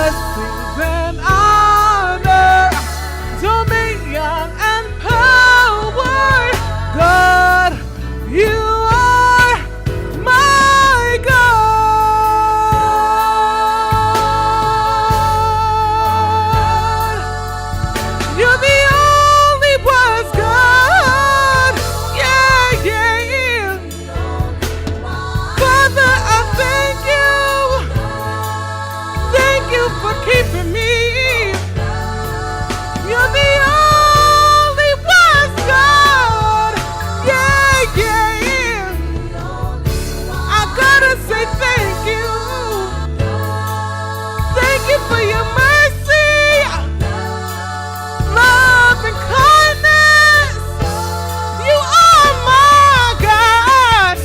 blessings and honor, dominion and power. God, you are my God. You're the only wise God. Yeah, yeah, yeah. Father, I thank you for keeping me. You're the only wise God. Yeah, yeah, yeah. I gotta say thank you. Thank you for your mercy, love, and kindness. You are my God.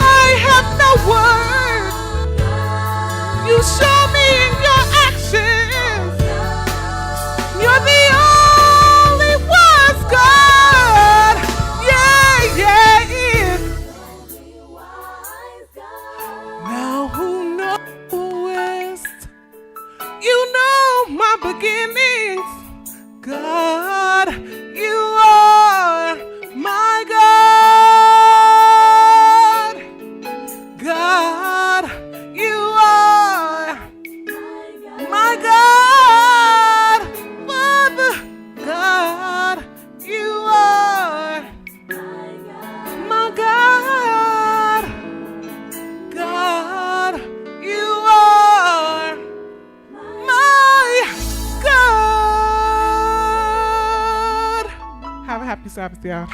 I have no words. You show me in your actions. You're the only wise God. Yeah, yeah, yeah. Now who knowest? You know my beginnings. God, you are my God. God, you are my God. Father, God, you are my God. God, you are my God. Have a happy Sabbath, y'all.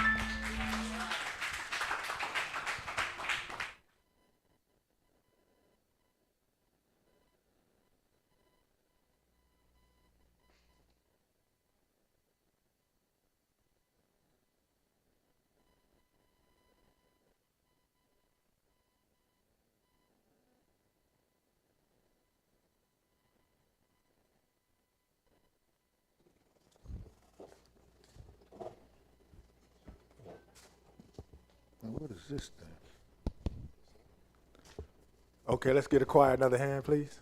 What is this thing? Okay, let's get a choir another hand, please.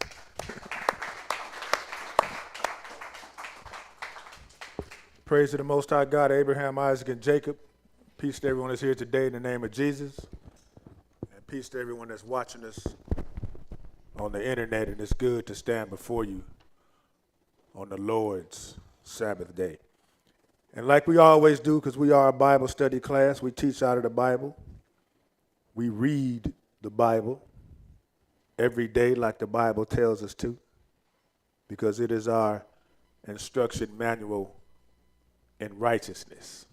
Praise to the Most High God, Abraham, Isaac, and Jacob. Peace to everyone that's here today in the name of Jesus. And peace to everyone that's watching us on the internet. And it's good to stand before you on the Lord's Sabbath day. And like we always do, because we are a Bible study class, we teach out of the Bible. We read the Bible every day like the Bible tells us to, because it is our instruction manual in righteousness.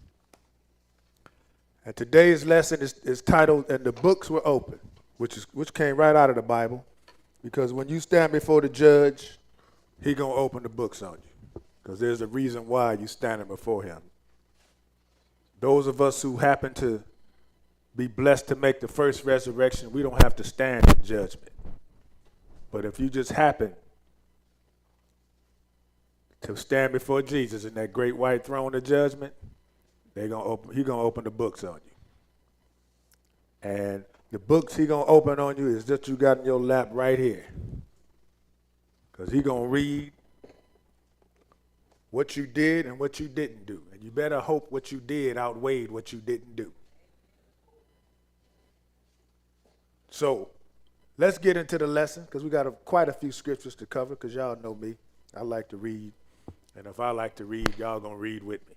And today's lesson is titled, "And the Books Were Open," which came right out of the Bible, because when you stand before the judge, he gonna open the books on you, because there's a reason why you standing before him. Those of us who happen to be blessed to make the first resurrection, we don't have to stand in judgment. But if you just happen to stand before Jesus in that great white throne of judgment, he's gonna open the books on you. And the books he's gonna open on you is just you got in your lap right here. Because he's gonna read what you did and what you didn't do. And you better hope what you did outweighed what you didn't do. So let's get into the lesson, because we got quite a few scriptures to cover, because y'all know me. I like to read. And if I like to read, y'all gonna read with me.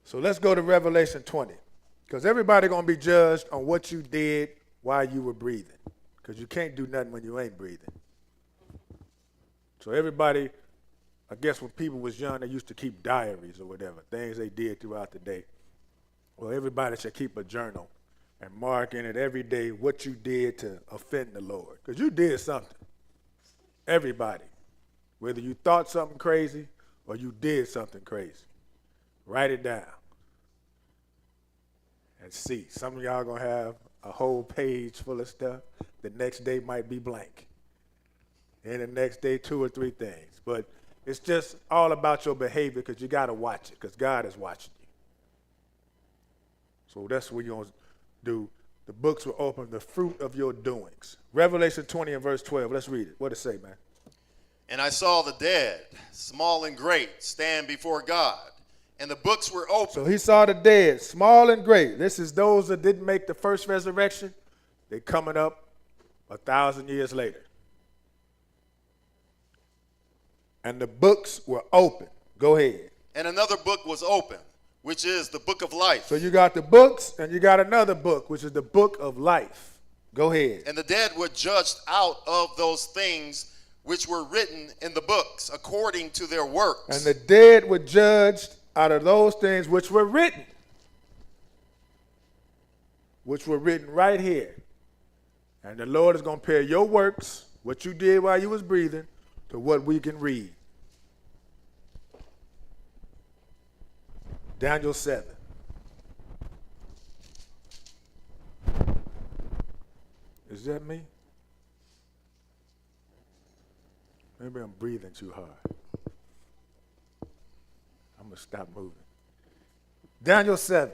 So let's go to Revelation 20, because everybody gonna be judged on what you did while you were breathing, because you can't do nothing when you ain't breathing. So everybody, I guess when people was young, they used to keep diaries or whatever, things they did throughout the day. Well, everybody should keep a journal and mark in it every day what you did to offend the Lord, because you did something. Everybody, whether you thought something crazy or you did something crazy, write it down and see. Some of y'all gonna have a whole page full of stuff. The next day might be blank. And the next day, 2 or 3 things. But it's just all about your behavior, because you gotta watch it, because God is watching you. So that's what you're gonna do. The books were opened, the fruit of your doings. Revelation 20 and verse 12. Let's read it. What does it say, man? And I saw the dead, small and great, stand before God, and the books were opened. So he saw the dead, small and great. This is those that didn't make the first resurrection. They're coming up 1,000 years later. And the books were open. Go ahead. And another book was opened, which is the book of life. So you got the books, and you got another book, which is the book of life. Go ahead. And the dead were judged out of those things which were written in the books, according to their works. And the dead were judged out of those things which were written right here. And the Lord is going to compare your works, what you did while you was breathing, to what we can read. Daniel 7. Is that me? Maybe I'm breathing too hard. I'm going to stop moving. Daniel 7.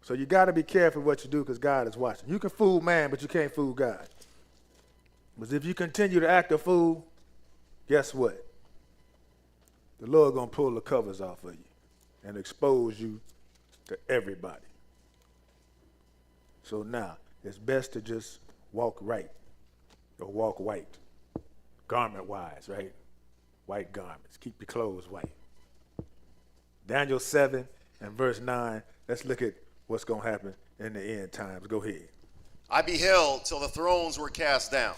So you got to be careful what you do because God is watching. You can fool man, but you can't fool God. But if you continue to act a fool, guess what? The Lord going to pull the covers off of you and expose you to everybody. So now, it's best to just walk right or walk white. Garment-wise, right? White garments. Keep your clothes white. Daniel 7 and verse 9. Let's look at what's going to happen in the end times. Go ahead. I beheld till the thrones were cast down,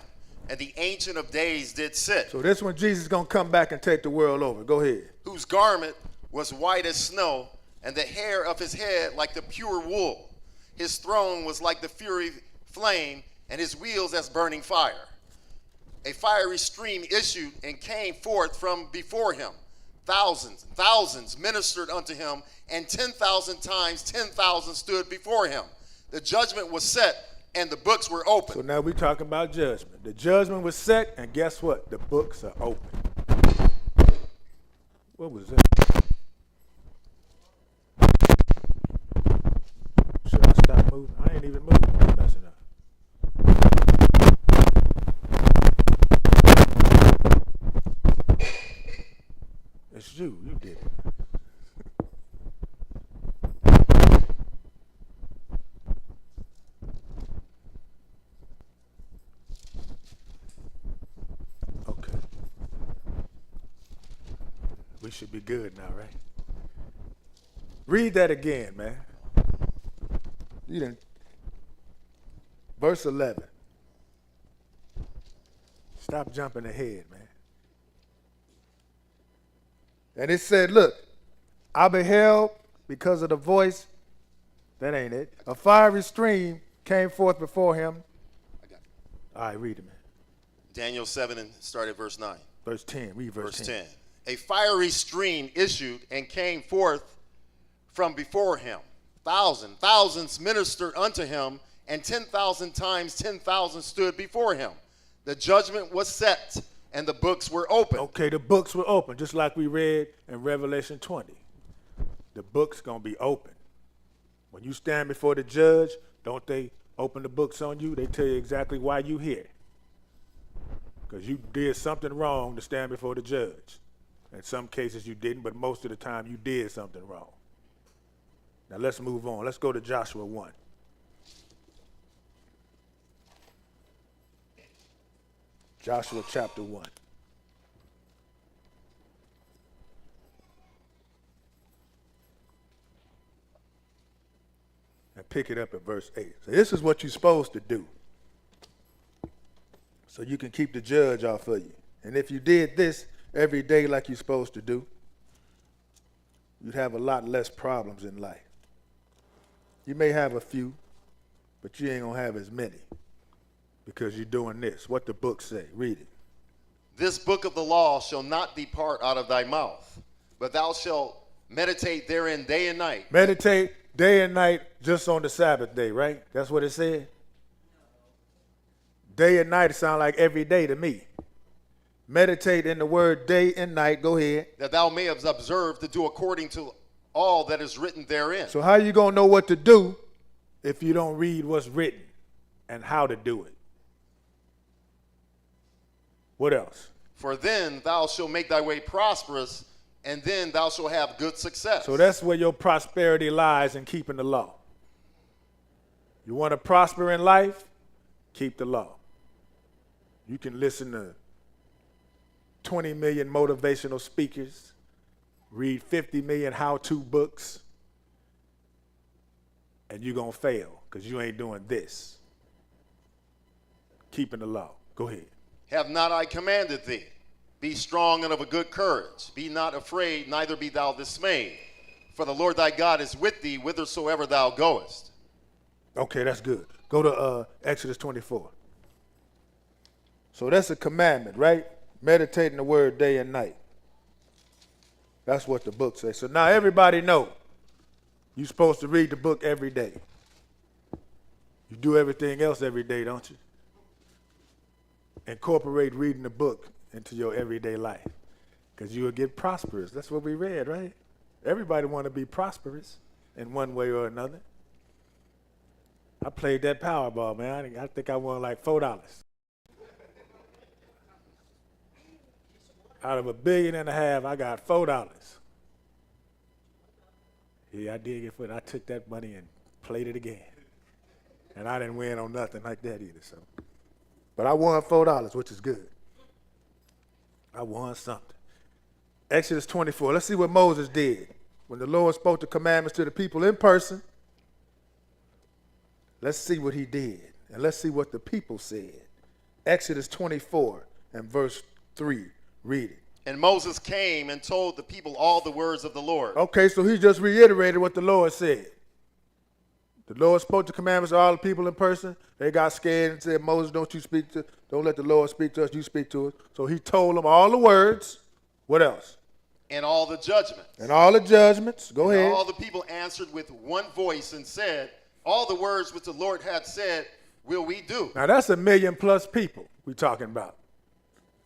and the Ancient of Days did sit. So this one, Jesus is going to come back and take the world over. Go ahead. Whose garment was white as snow, and the hair of his head like the pure wool. His throne was like the fury flame, and his wheels as burning fire. A fiery stream issued and came forth from before him. Thousands ministered unto him, and 10,000 times 10,000 stood before him. The judgment was set, and the books were opened. So now we're talking about judgment. The judgment was set, and guess what? The books are open. What was that? Should I stop moving? I ain't even moving. I'm messing up. It's you. You did it. Okay. We should be good now, right? Read that again, man. You didn't. Verse 11. Stop jumping ahead, man. And it said, look, I beheld because of the voice, that ain't it, a fiery stream came forth before him. I got it. All right, read it, man. Daniel 7 and start at verse 9. Verse 10, read verse 10. A fiery stream issued and came forth from before him. Thousands ministered unto him, and 10,000 times 10,000 stood before him. The judgment was set, and the books were open. Okay, the books were open, just like we read in Revelation 20. The book's going to be open. When you stand before the judge, don't they open the books on you? They tell you exactly why you here. Because you did something wrong to stand before the judge. In some cases you didn't, but most of the time you did something wrong. Now let's move on. Let's go to Joshua 1. Joshua chapter 1. And pick it up at verse 8. So this is what you're supposed to do. So you can keep the judge off of you. And if you did this every day like you're supposed to do, you'd have a lot less problems in life. You may have a few, but you ain't going to have as many because you're doing this. What the book say? Read it. This book of the law shall not depart out of thy mouth, but thou shalt meditate therein day and night. Meditate day and night just on the Sabbath day, right? That's what it said? Day and night sound like every day to me. Meditate in the word day and night. Go ahead. That thou mayest observe to do according to all that is written therein. So how you going to know what to do if you don't read what's written and how to do it. What else? For then thou shalt make thy way prosperous, and then thou shalt have good success. So that's where your prosperity lies, in keeping the law. You want to prosper in life? Keep the law. You can listen to 20 million motivational speakers, read 50 million how-to books, and you're going to fail because you ain't doing this. Keeping the law. Go ahead. Have not I commanded thee? Be strong and of a good courage. Be not afraid, neither be thou dismayed. For the Lord thy God is with thee whithersoever thou goest. Okay, that's good. Go to Exodus 24. So that's a commandment, right? Meditating the word day and night. That's what the book says. So now everybody know you're supposed to read the book every day. You do everything else every day, don't you? Incorporate reading the book into your everyday life, because you will get prosperous. That's what we read, right? Everybody want to be prosperous in one way or another. I played that Powerball, man. I think I won like $4. Out of $1.5 billion, I got $4. Yeah, I did get $4. I took that money and played it again. And I didn't win on nothing like that either, so. But I won $4, which is good. I won something. Exodus 24. Let's see what Moses did when the Lord spoke the commandments to the people in person. Let's see what he did. And let's see what the people said. Exodus 24 and verse 3. Read it. And Moses came and told the people all the words of the Lord. Okay, so he just reiterated what the Lord said. The Lord spoke the commandments to all the people in person. They got scared and said, Moses, don't let the Lord speak to us, you speak to us. So he told them all the words. What else? And all the judgments. And all the judgments. Go ahead. All the people answered with one voice and said, all the words which the Lord had said will we do. Now that's 1 million plus people we talking about.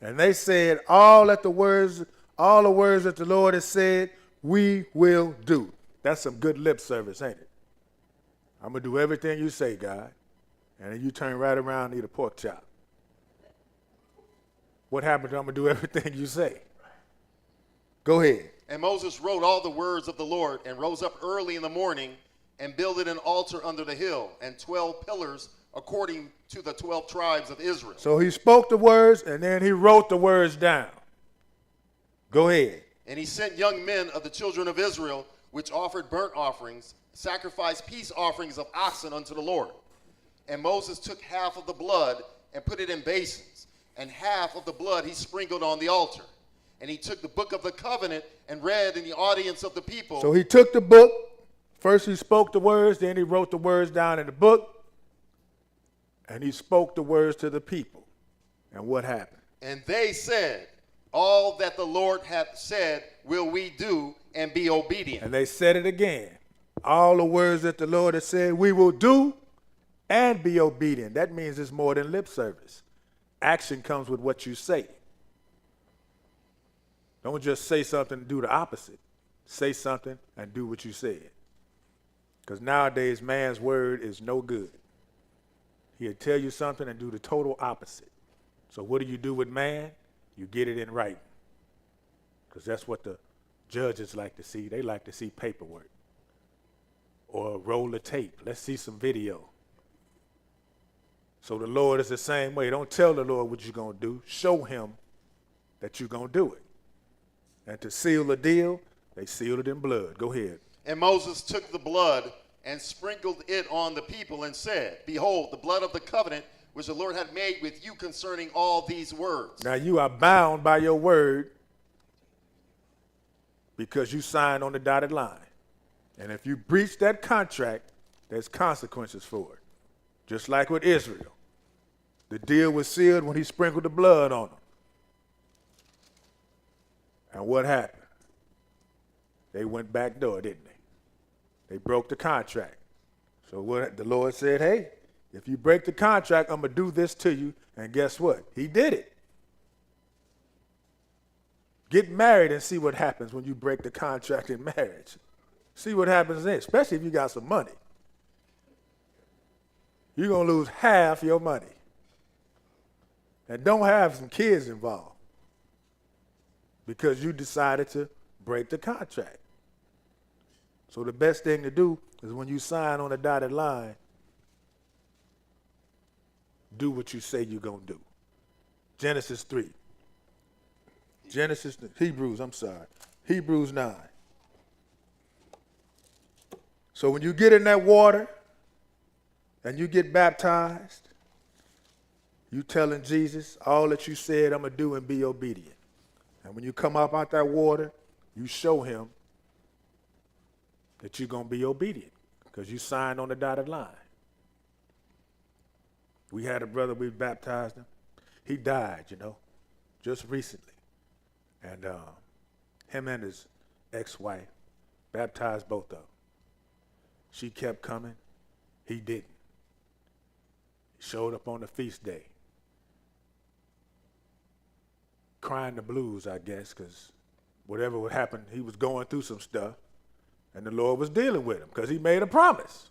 And they said all the words that the Lord has said, we will do. That's some good lip service, ain't it? I'm going to do everything you say, God. And then you turn right around and eat a pork chop. What happened to I'm going to do everything you say? Go ahead. And Moses wrote all the words of the Lord and rose up early in the morning and builded an altar under the hill and 12 pillars according to the 12 tribes of Israel. So he spoke the words and then he wrote the words down. Go ahead. And he sent young men of the children of Israel, which offered burnt offerings, sacrificed peace offerings of oxen unto the Lord. And Moses took half of the blood and put it in basins, and half of the blood he sprinkled on the altar. And he took the book of the covenant and read in the audience of the people. So he took the book. First he spoke the words, then he wrote the words down in the book, and he spoke the words to the people. And what happened? And they said, all that the Lord hath said will we do, and be obedient. And they said it again. All the words that the Lord has said we will do and be obedient. That means it's more than lip service. Action comes with what you say. Don't just say something and do the opposite. Say something and do what you said. Because nowadays, man's word is no good. He'll tell you something and do the total opposite. So what do you do with man? You get it in writing. Because that's what the judges like to see. They like to see paperwork. Or a roll of tape. Let's see some video. So the Lord is the same way. Don't tell the Lord what you're going to do. Show him that you're going to do it. And to seal the deal, they sealed it in blood. Go ahead. And Moses took the blood and sprinkled it on the people and said, behold, the blood of the covenant which the Lord had made with you concerning all these words. Now you are bound by your word because you signed on the dotted line. And if you breach that contract, there's consequences for it. Just like with Israel. The deal was sealed when he sprinkled the blood on them. And what happened? They went back door, didn't they? They broke the contract. So what the Lord said, hey, if you break the contract, I'm going to do this to you. And guess what? He did it. Get married and see what happens when you break the contract in marriage. See what happens then, especially if you got some money. you're going to lose half your money. And don't have some kids involved because you decided to break the contract. So the best thing to do is when you sign on the dotted line, do what you say you're going to do. Genesis 3. Hebrews 9. So when you get in that water and you get baptized, you telling Jesus all that you said I'm going to do and be obedient. And when you come up out that water, you show him that you're going to be obedient because you signed on the dotted line. We had a brother, we baptized him. He died, just recently. And him and his ex-wife baptized both of them. She kept coming. He didn't. He showed up on the feast day. Crying the blues, I guess, because whatever would happen, he was going through some stuff. And the Lord was dealing with him because he made a promise.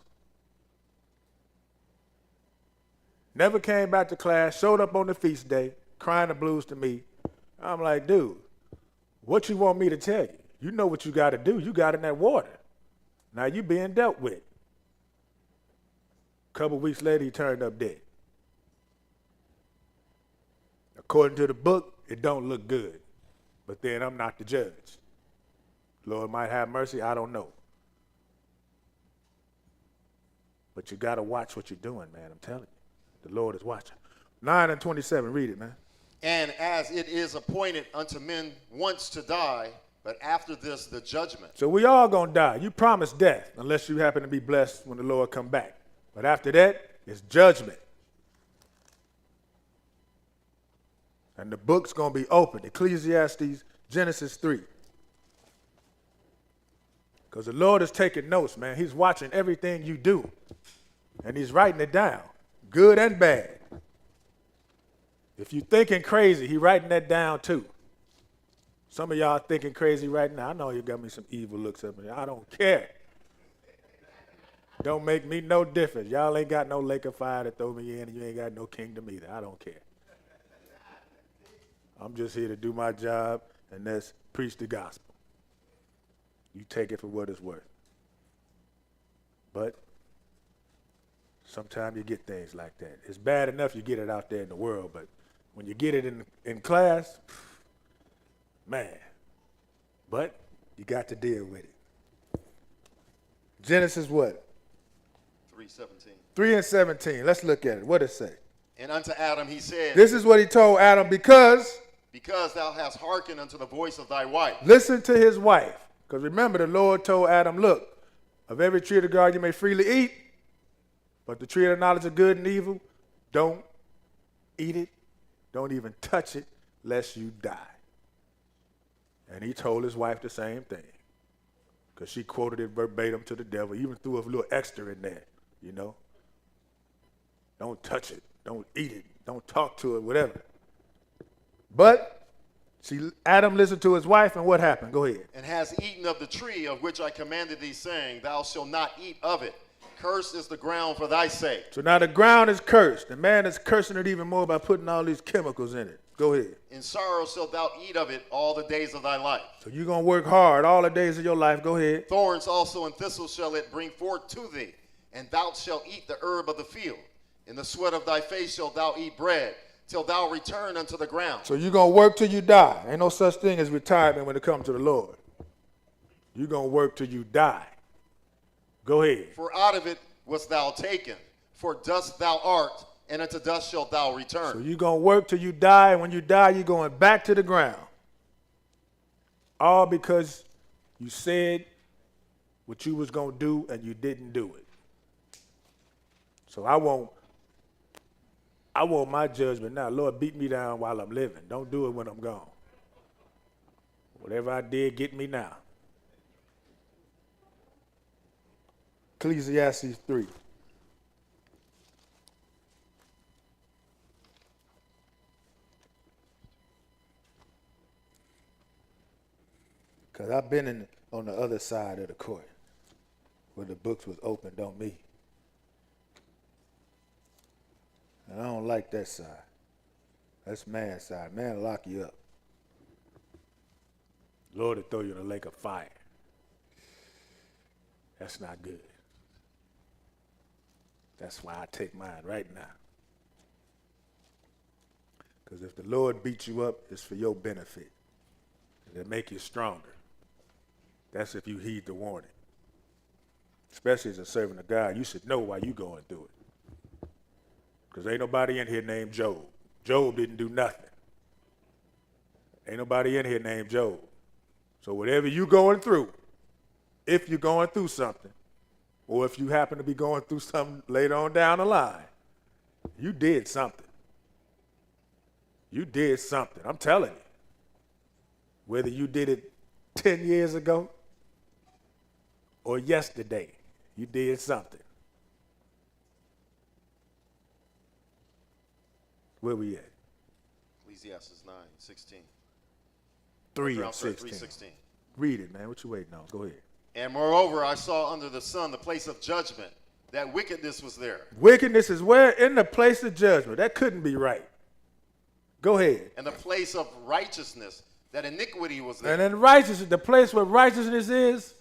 Never came back to class, showed up on the feast day, crying the blues to me. I'm like, dude, what you want me to tell you? You know what you got to do. You got in that water. Now you being dealt with. A couple weeks later, he turned up dead. According to the book, it don't look good. But then I'm not the judge. Lord might have mercy, I don't know. But you got to watch what you're doing, man, I'm telling you. The Lord is watching. 9:27, read it, man. And as it is appointed unto men once to die, but after this the judgment. So we all going to die. You promised death unless you happen to be blessed when the Lord come back. But after that, it's judgment. And the book's going to be open. Ecclesiastes, Genesis 3. Because the Lord is taking notes, man. He's watching everything you do. And he's writing it down, good and bad. If you're thinking crazy, he's writing that down too. Some of y'all thinking crazy right now. I know you got me some evil looks up in there. I don't care. Don't make me no difference. Y'all ain't got no lake of fire to throw me in, and you ain't got no kingdom either. I don't care. I'm just here to do my job, and that's preach the gospel. You take it for what it's worth. But sometimes you get things like that. It's bad enough you get it out there in the world, but when you get it in class, man. But you got to deal with it. Genesis what? 3:17. 3:17. Let's look at it. What does it say? And unto Adam he said, This is what he told Adam because thou hast hearkened unto the voice of thy wife. Listen to his wife. Because remember, the Lord told Adam, look, of every tree of the garden you may freely eat, but the tree of the knowledge of good and evil, don't eat it. Don't even touch it, lest you die. And he told his wife the same thing. Because she quoted it verbatim to the devil, even threw a little extra in there, Don't touch it. Don't eat it. Don't talk to it, whatever. But Adam listened to his wife, and what happened? Go ahead. And has eaten of the tree of which I commanded thee, saying, Thou shalt not eat of it. Cursed is the ground for thy sake. So now the ground is cursed. The man is cursing it even more by putting all these chemicals in it. Go ahead. In sorrow shalt thou eat of it all the days of thy life. So you're going to work hard all the days of your life. Go ahead. Thorns also and thistles shall it bring forth to thee, and thou shalt eat the herb of the field. In the sweat of thy face shalt thou eat bread, till thou return unto the ground. So you're going to work till you die. Ain't no such thing as retirement when it comes to the Lord. You're going to work till you die. Go ahead. For out of it wast thou taken, for dust thou art, and unto dust shalt thou return. So you're going to work till you die, and when you die, you're going back to the ground. All because you said what you was going to do, and you didn't do it. So I want my judgment now. Lord, beat me down while I'm living. Don't do it when I'm gone. Whatever I did, get me now. Ecclesiastes 3. Because I've been on the other side of the court where the books was open, don't me. And I don't like that side. That's man side. Man will lock you up. Lord will throw you in a lake of fire. That's not good. That's why I take mine right now. Because if the Lord beats you up, it's for your benefit. It'll make you stronger. That's if you heed the warning. Especially as a servant of God, you should know why you're going through it. Because ain't nobody in here named Job. Job didn't do nothing. Ain't nobody in here named Job. So whatever you're going through, if you're going through something, or if you happen to be going through something later on down the line, you did something. You did something. I'm telling you. Whether you did it 10 years ago or yesterday, you did something. Where we at? Ecclesiastes 9:16. 3 and 16. 3:16. Read it, man. What you waiting on? Go ahead. And moreover, I saw under the sun the place of judgment, that wickedness was there. Wickedness is where? In the place of judgment. That couldn't be right. Go ahead. And the place of righteousness, that iniquity was there. And in righteousness, the place where righteousness is,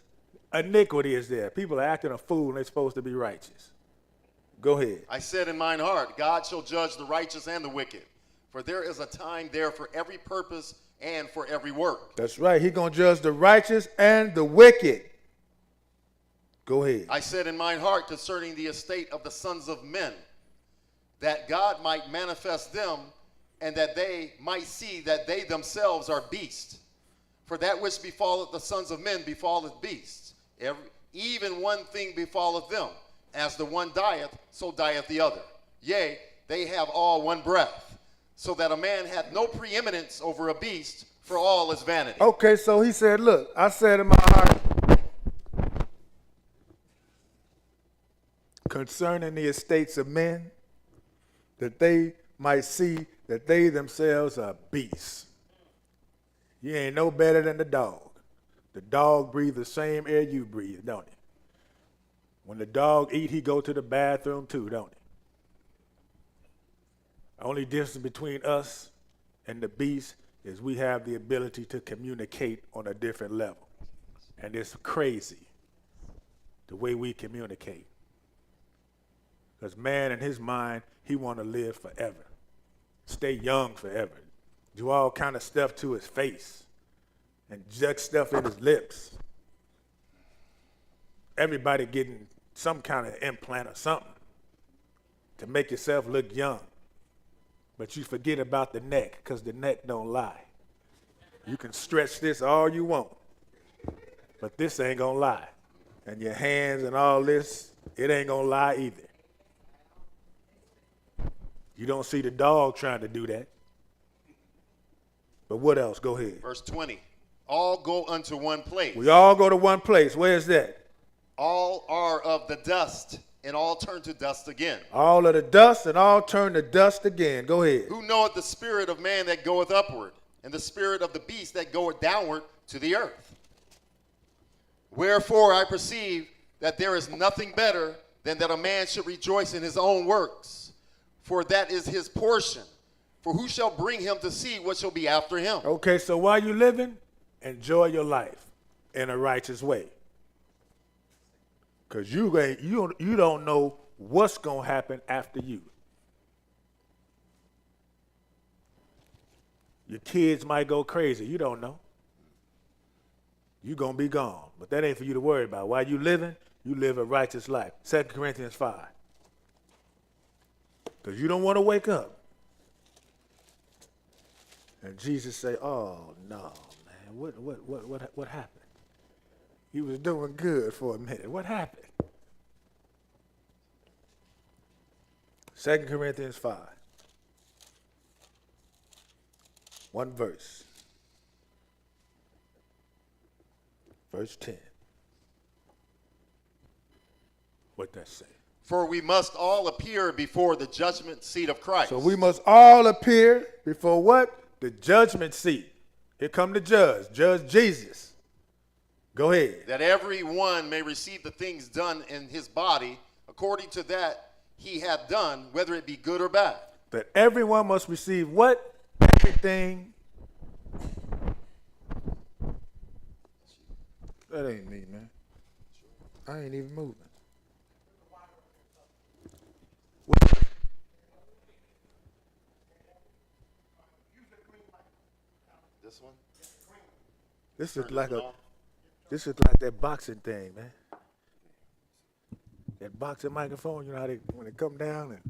iniquity is there. People are acting a fool and they're supposed to be righteous. Go ahead. I said in mine heart, God shall judge the righteous and the wicked, for there is a time there for every purpose and for every work. That's right. He's going to judge the righteous and the wicked. Go ahead. I said in mine heart concerning the estate of the sons of men, that God might manifest them, and that they might see that they themselves are beasts. For that which befalleth the sons of men befalleth beasts. Even one thing befalleth them. As the one dieth, so dieth the other. Yea, they have all one breath. So that a man hath no preeminence over a beast, for all is vanity. Okay, so he said, look, I said in my heart, concerning the estates of men, that they might see that they themselves are beasts. You ain't no better than the dog. The dog breathes the same air you breathe, don't he? When the dog eat, he go to the bathroom too, don't he? The only difference between us and the beast is we have the ability to communicate on a different level. And it's crazy the way we communicate. Because man in his mind, he want to live forever. Stay young forever. Do all kind of stuff to his face. And inject stuff in his lips. Everybody getting some kind of implant or something to make yourself look young. But you forget about the neck, because the neck don't lie. You can stretch this all you want, but this ain't gonna lie. And your hands and all this, it ain't gonna lie either. You don't see the dog trying to do that. But what else? Go ahead. Verse 20. All go unto one place. We all go to one place. Where is that? All are of the dust, and all turn to dust again. All of the dust and all turn to dust again. Go ahead. Who knoweth the spirit of man that goeth upward, and the spirit of the beast that goeth downward to the earth? Wherefore I perceive that there is nothing better than that a man should rejoice in his own works, for that is his portion. For who shall bring him to see what shall be after him? Okay, so while you living, enjoy your life in a righteous way. Because you don't know what's going to happen after you. Your kids might go crazy. You don't know. You're going to be gone. But that ain't for you to worry about. While you living, you live a righteous life. 2 Corinthians 5. Because you don't want to wake up. And Jesus say, oh, no, man, what happened? He was doing good for a minute. What happened? 2 Corinthians 5. One verse. Verse 10. What that say? For we must all appear before the judgment seat of Christ. So we must all appear before what? The judgment seat. Here come the judge, Judge Jesus. Go ahead. That every one may receive the things done in his body according to that he hath done, whether it be good or bad. That everyone must receive what? Everything. That ain't me, man. I ain't even moving. This one? This is Turn like it a. off. This is like that boxing thing, man. That boxing microphone, you know how they when they come down and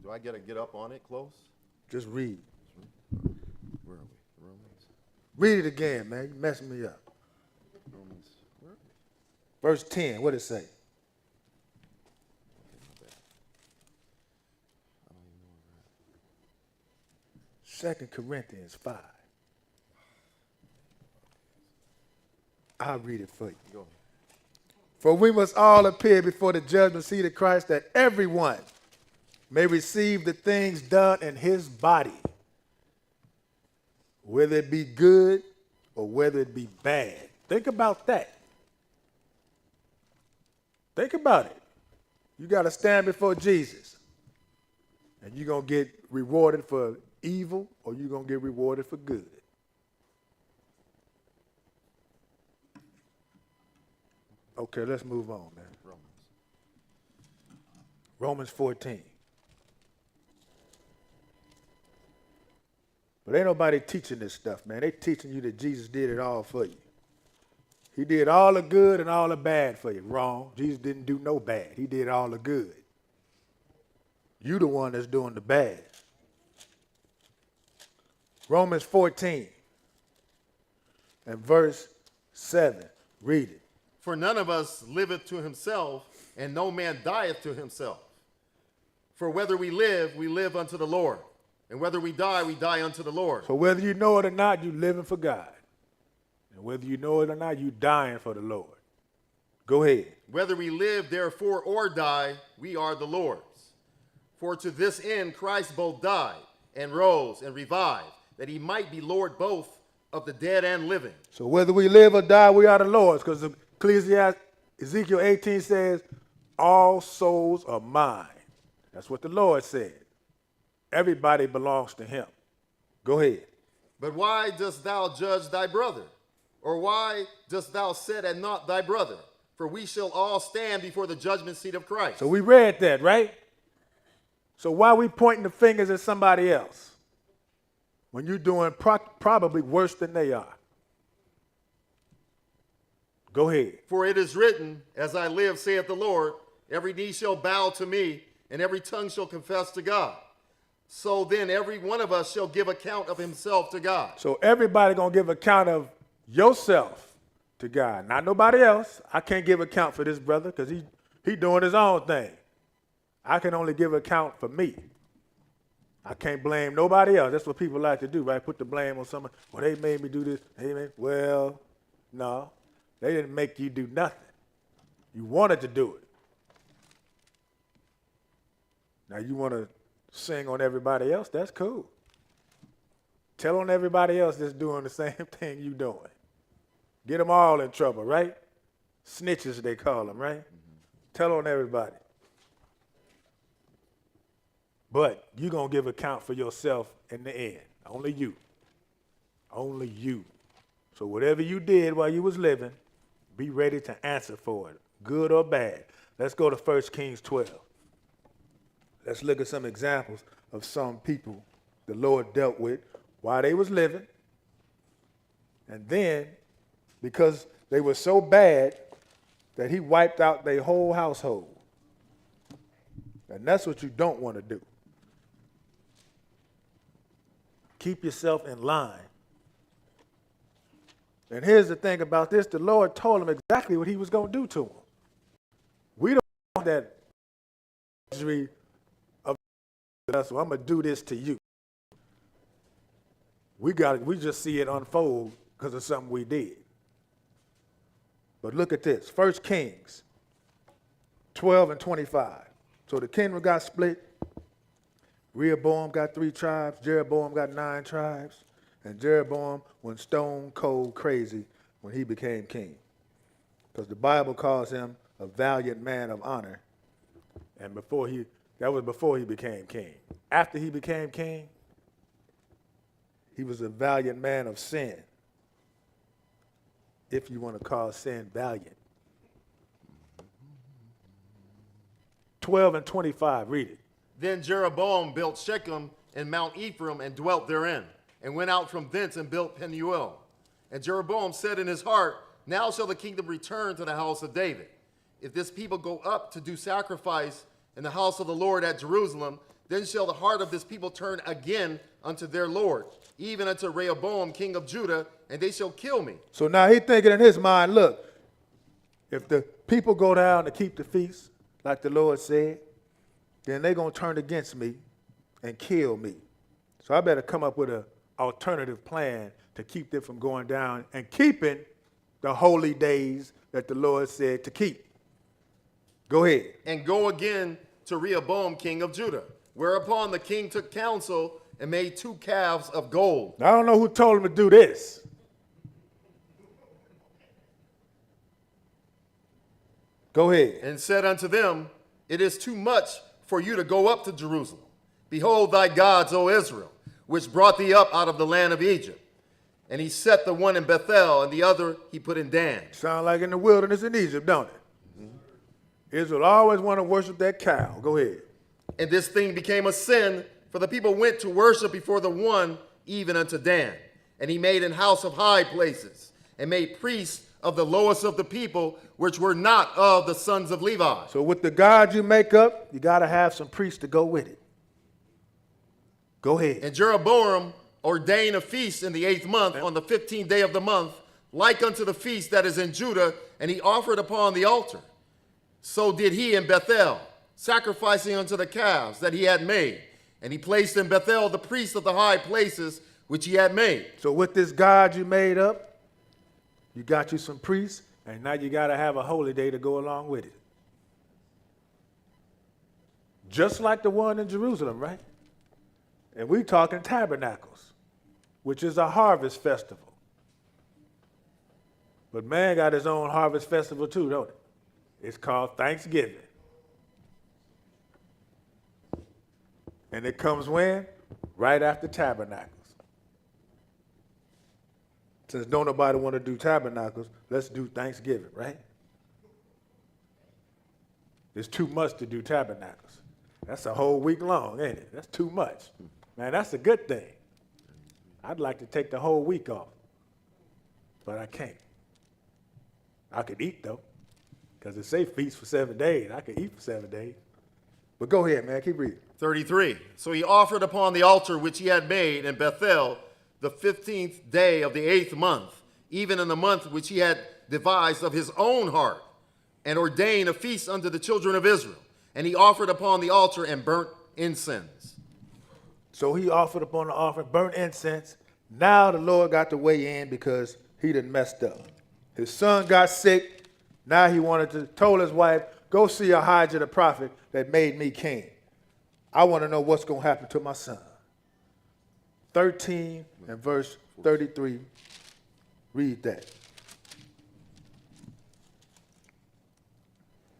Do I get up on it close? just read. Where are we? Romans. Read it again, man. You messing me up. Romans. Where are we? Verse 10, what it say? I don't even know where we're at. 2 Corinthians 5. I'll read it for you. Go ahead. For we must all appear before the judgment seat of Christ, that everyone may receive the things done in his body, whether it be good or whether it be bad. Think about that. Think about it. You got to stand before Jesus, and you're going to get rewarded for evil or you're going to get rewarded for good. Okay, let's move on, man. Romans. Romans 14. But ain't nobody teaching this stuff, man. They teaching you that Jesus did it all for you. He did all the good and all the bad for you. Wrong. Jesus didn't do no bad. He did all the good. You the one that's doing the bad. Romans 14 and verse 7. Read it. For none of us liveth to himself, and no man dieth to himself. For whether we live unto the Lord. And whether we die unto the Lord. So whether you know it or not, you living for God. And whether you know it or not, you dying for the Lord. Go ahead. Whether we live therefore or die, we are the Lord's. For to this end Christ both died and rose and revived, that he might be Lord both of the dead and living. So whether we live or die, we are the Lord's. Because Ezekiel 18 says, all souls are mine. That's what the Lord said. Everybody belongs to him. Go ahead. But why dost thou judge thy brother? Or why dost thou set at naught thy brother? For we shall all stand before the judgment seat of Christ. So we read that, right? So why are we pointing the fingers at somebody else when you're doing probably worse than they are? Go ahead. For it is written, as I live, saith the Lord, every knee shall bow to me, and every tongue shall confess to God. So then every one of us shall give account of himself to God. So everybody going to give account of yourself to God, not nobody else. I can't give account for this brother because he doing his own thing. I can only give account for me. I can't blame nobody else. That's what people like to do, right? Put the blame on someone. Well, they made me do this. Well, no. They didn't make you do nothing. You wanted to do it. Now you want to sing on everybody else? That's cool. Tell on everybody else that's doing the same thing you doing. Get them all in trouble, right? Snitches, they call them, right? Tell on everybody. But you're going to give account for yourself in the end. Only you. Only you. So whatever you did while you was living, be ready to answer for it, good or bad. Let's go to 1 Kings 12. Let's look at some examples of some people the Lord dealt with while they was living. And then, because they were so bad that he wiped out their whole household. And that's what you don't want to do. Keep yourself in line. And here's the thing about this. The Lord told him exactly what he was going to do to him. We don't want that luxury of us, well, I'm going to do this to you. We just see it unfold because of something we did. But look at this. 1 Kings 12 and 25. So the kingdom got split. Rehoboam got 3 tribes. Jeroboam got 9 tribes. And Jeroboam went stone cold crazy when he became king. Because the Bible calls him a valiant man of honor And that was before he became king. After he became king, he was a valiant man of sin. If you want to call sin valiant. 12 and 25, read it. Then Jeroboam built Shechem and Mount Ephraim and dwelt therein, and went out from thence and built Penuel. And Jeroboam said in his heart, now shall the kingdom return to the house of David. If this people go up to do sacrifice in the house of the Lord at Jerusalem, then shall the heart of this people turn again unto their Lord, even unto Rehoboam king of Judah, and they shall kill me. So now he's thinking in his mind, look, if the people go down to keep the feast, like the Lord said, then they're going to turn against me and kill me. So I better come up with an alternative plan to keep them from going down and keeping the holy days that the Lord said to keep. Go ahead. And go again to Rehoboam king of Judah. Whereupon the king took counsel and made 2 calves of gold. Now, I don't know who told him to do this. Go ahead. And said unto them, it is too much for you to go up to Jerusalem. Behold thy gods, O Israel, which brought thee up out of the land of Egypt. And he set the one in Bethel, and the other he put in Dan. Sound like in the wilderness in Egypt, don't it? Israel always want to worship that cow. Go ahead. And this thing became a sin, for the people went to worship before the one, even unto Dan. And he made an house of high places, and made priests of the lowest of the people, which were not of the sons of Levi. So with the God you make up, you got to have some priests to go with it. Go ahead. And Jeroboam ordained a feast in the 8th month, on the 15th day of the month, like unto the feast that is in Judah, and he offered upon the altar. So did he in Bethel, sacrificing unto the calves that he had made. And he placed in Bethel the priests of the high places which he had made. So with this God you made up, you got you some priests, and now you got to have a holy day to go along with it. Just like the one in Jerusalem, right? And we're talking tabernacles, which is a harvest festival. But man got his own harvest festival too, don't it? It's called Thanksgiving. And it comes when? Right after tabernacles. Since don't nobody want to do tabernacles, let's do Thanksgiving, right? It's too much to do tabernacles. That's a whole week long, ain't it? That's too much. Man, that's a good thing. I'd like to take the whole week off, but I can't. I could eat, though, because it say feast for 7 days. I could eat for 7 days. But go ahead, man. Keep reading. 33. So he offered upon the altar which he had made in Bethel the 15th day of the 8th month, even in the month which he had devised of his own heart, and ordained a feast unto the children of Israel. And he offered upon the altar and burnt incense. So he offered upon the offering, burnt incense. Now the Lord got to weigh in because he done messed up. His son got sick. Now he told his wife, go see Ahijah the prophet that made me king. I want to know what's going to happen to my son. 13 and verse 33. Read that.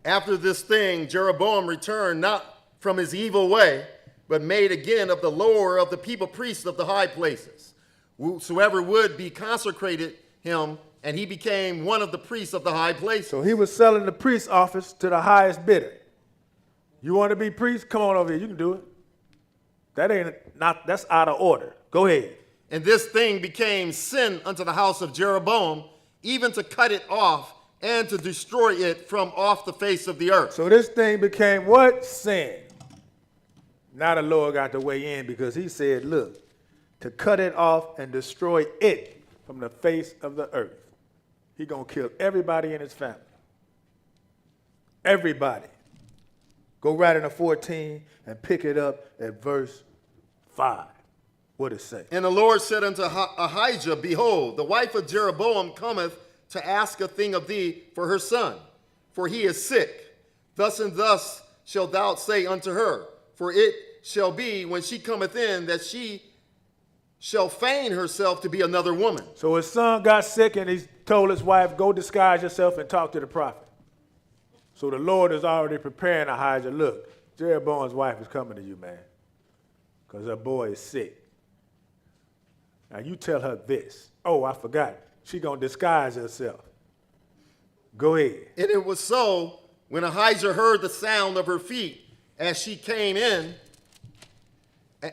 After this thing, Jeroboam returned not from his evil way, but made again of the lower of the people priests of the high places. Whosoever would be consecrated him, and he became one of the priests of the high places. So he was selling the priest office to the highest bidder. You want to be priest? Come on over here. You can do it. That's out of order. Go ahead. And this thing became sin unto the house of Jeroboam, even to cut it off and to destroy it from off the face of the earth. So this thing became what? Sin. Now the Lord got to weigh in because he said, look, to cut it off and destroy it from the face of the earth. He's going to kill everybody in his family. Everybody. Go right into 14 and pick it up at verse 5. What it say? And the Lord said unto Ahijah, behold, the wife of Jeroboam cometh to ask a thing of thee for her son, for he is sick. Thus and thus shalt thou say unto her, for it shall be when she cometh in that she shall feign herself to be another woman. So his son got sick and he told his wife, go disguise yourself and talk to the prophet. So the Lord is already preparing Ahijah. Look, Jeroboam's wife is coming to you, man, because her boy is sick. Now you tell her this. Oh, I forgot. She going to disguise herself. Go ahead. And it was so when Ahijah heard the sound of her feet as she came in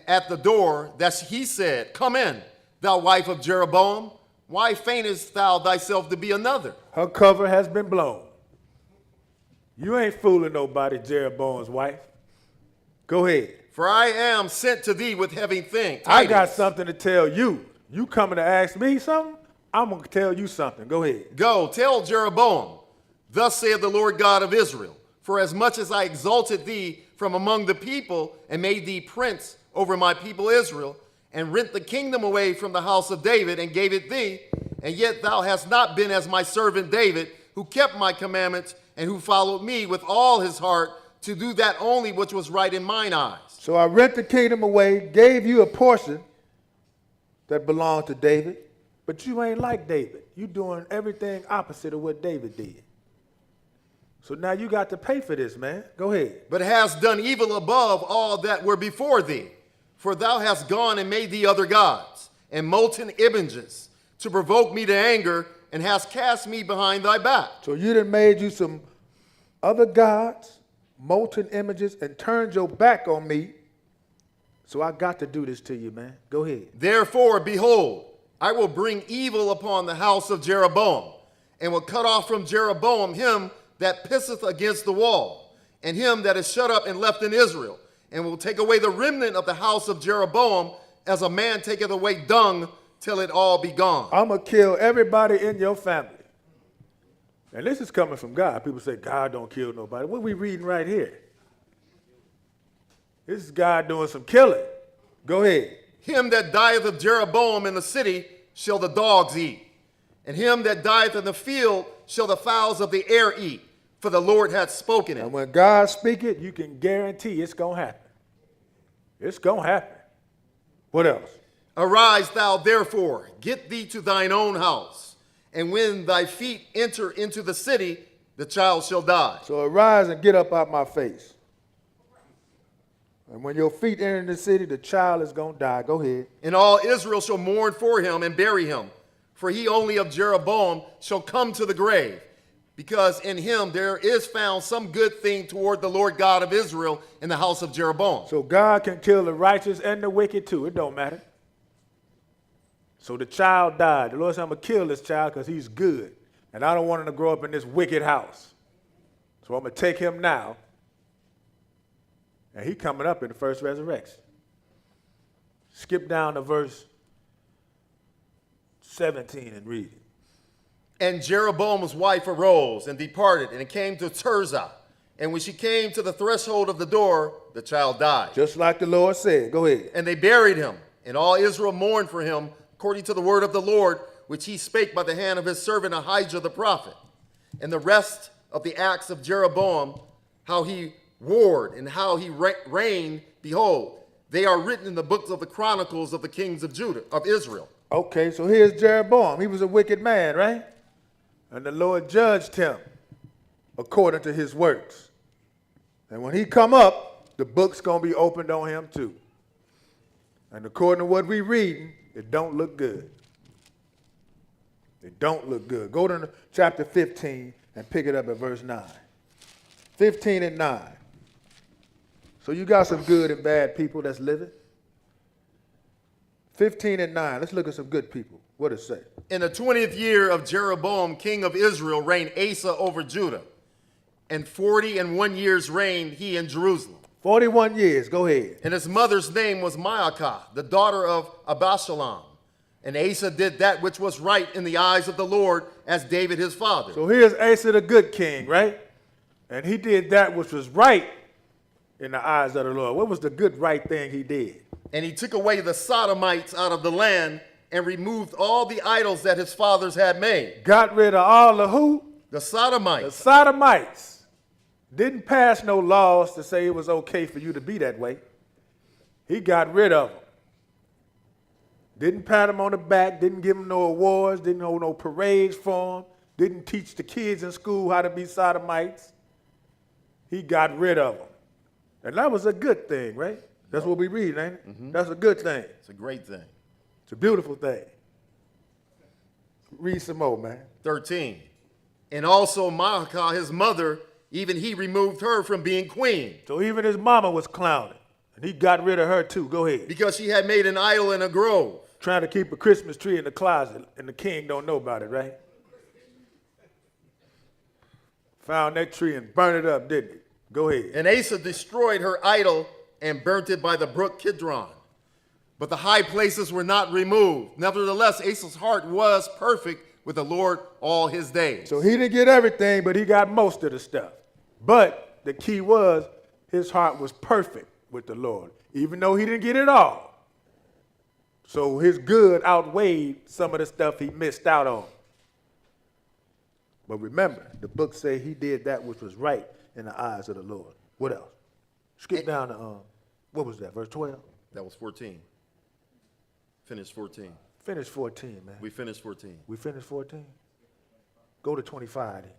at the door that he said, "Come in, thou wife of Jeroboam. Why faintest thou thyself to be another?" Her cover has been blown. You ain't fooling nobody, Jeroboam's wife. Go ahead. For I am sent to thee with heavy things. I got something to tell you. You coming to ask me something? I'm going to tell you something. Go ahead. Go, tell Jeroboam, thus saith the Lord God of Israel, for as much as I exalted thee from among the people and made thee prince over my people Israel, and rent the kingdom away from the house of David and gave it thee, and yet thou hast not been as my servant David, who kept my commandments and who followed me with all his heart to do that only which was right in mine eyes. So I rent the kingdom away, gave you a portion that belonged to David, but you ain't like David. You doing everything opposite of what David did. So now you got to pay for this, man. Go ahead. But hast done evil above all that were before thee. For thou hast gone and made thee other gods, and molten images, to provoke me to anger, and hast cast me behind thy back. So you done made you some other gods, molten images, and turned your back on me. So I got to do this to you, man. Go ahead. Therefore, behold, I will bring evil upon the house of Jeroboam, and will cut off from Jeroboam him that pisseth against the wall, and him that is shut up and left in Israel, and will take away the remnant of the house of Jeroboam, as a man taketh away dung, till it all be gone. I'm going to kill everybody in your family. And this is coming from God. People say, God don't kill nobody. What are we reading right here? This is God doing some killing. Go ahead. Him that dieth of Jeroboam in the city shall the dogs eat, and him that dieth in the field shall the fowls of the air eat, for the Lord hath spoken it. And when God speak it, you can guarantee it's going to happen. It's going to happen. What else? Arise thou therefore, get thee to thine own house, and when thy feet enter into the city, the child shall die. So arise and get up out my face. And when your feet enter the city, the child is going to die. Go ahead. And all Israel shall mourn for him and bury him, for he only of Jeroboam shall come to the grave, because in him there is found some good thing toward the Lord God of Israel in the house of Jeroboam. So God can kill the righteous and the wicked too. It don't matter. So the child died. The Lord said, I'm going to kill this child because he's good. And I don't want him to grow up in this wicked house. So I'm going to take him now. And he coming up in the first resurrection. Skip down to verse 17 and read it. And Jeroboam's wife arose and departed, and it came to Tirzah. And when she came to the threshold of the door, the child died. Just like the Lord said. Go ahead. And they buried him, and all Israel mourned for him, according to the word of the Lord, which he spake by the hand of his servant Ahijah the prophet. And the rest of the acts of Jeroboam, how he warred and how he reigned, behold, they are written in the books of the chronicles of the kings of Judah, of Israel. Okay, so here's Jeroboam. He was a wicked man, right? And the Lord judged him according to his works. And when he come up, the book's going to be opened on him too. And according to what we reading, it don't look good. It don't look good. Go to chapter 15 and pick it up at verse 9. 15 and 9. So you got some good and bad people that's living. 15 and 9. Let's look at some good people. What does it say? In the 20th year of Jeroboam, king of Israel, reigned Asa over Judah. And 41 years reigned he in Jerusalem. 41 years. Go ahead. And his mother's name was Maacah, the daughter of Abishalom. And Asa did that which was right in the eyes of the Lord, as David his father. So here's Asa the good king, right? And he did that which was right in the eyes of the Lord. What was the good, right thing he did? And he took away the Sodomites out of the land and removed all the idols that his fathers had made. Got rid of all the who? The The Sodomites. Sodomites. Didn't pass no laws to say it was okay for you to be that way. He got rid of them. Didn't pat them on the back, didn't give them no awards, didn't hold no parades for them, didn't teach the kids in school how to be sodomites. he got rid of them. And that was a good thing, right? That's what we read, ain't it? That's a good thing. It's a great thing. It's a beautiful thing. Read some more, man. 13. And also Maacah, his mother, even he removed her from being queen, So even his mama was clowning, and he got rid of her too. Go ahead. because she had made an idol in a grove. Trying to keep a Christmas tree in the closet, and the king don't know about it, right? Found that tree and burned it up, didn't he? Go ahead. And Asa destroyed her idol and burnt it by the brook Kidron. But the high places were not removed. Nevertheless, Asa's heart was perfect with the Lord all his days. So he didn't get everything, but he got most of the stuff. But the key was his heart was perfect with the Lord, even though he didn't get it all. So his good outweighed some of the stuff he missed out on. But remember, the book say he did that which was right in the eyes of the Lord. What else? Skip down to, what was that, verse 12? That was 14. Finished 14. Finish 14, man. We finished 14. We finished 14? Go to 25 then.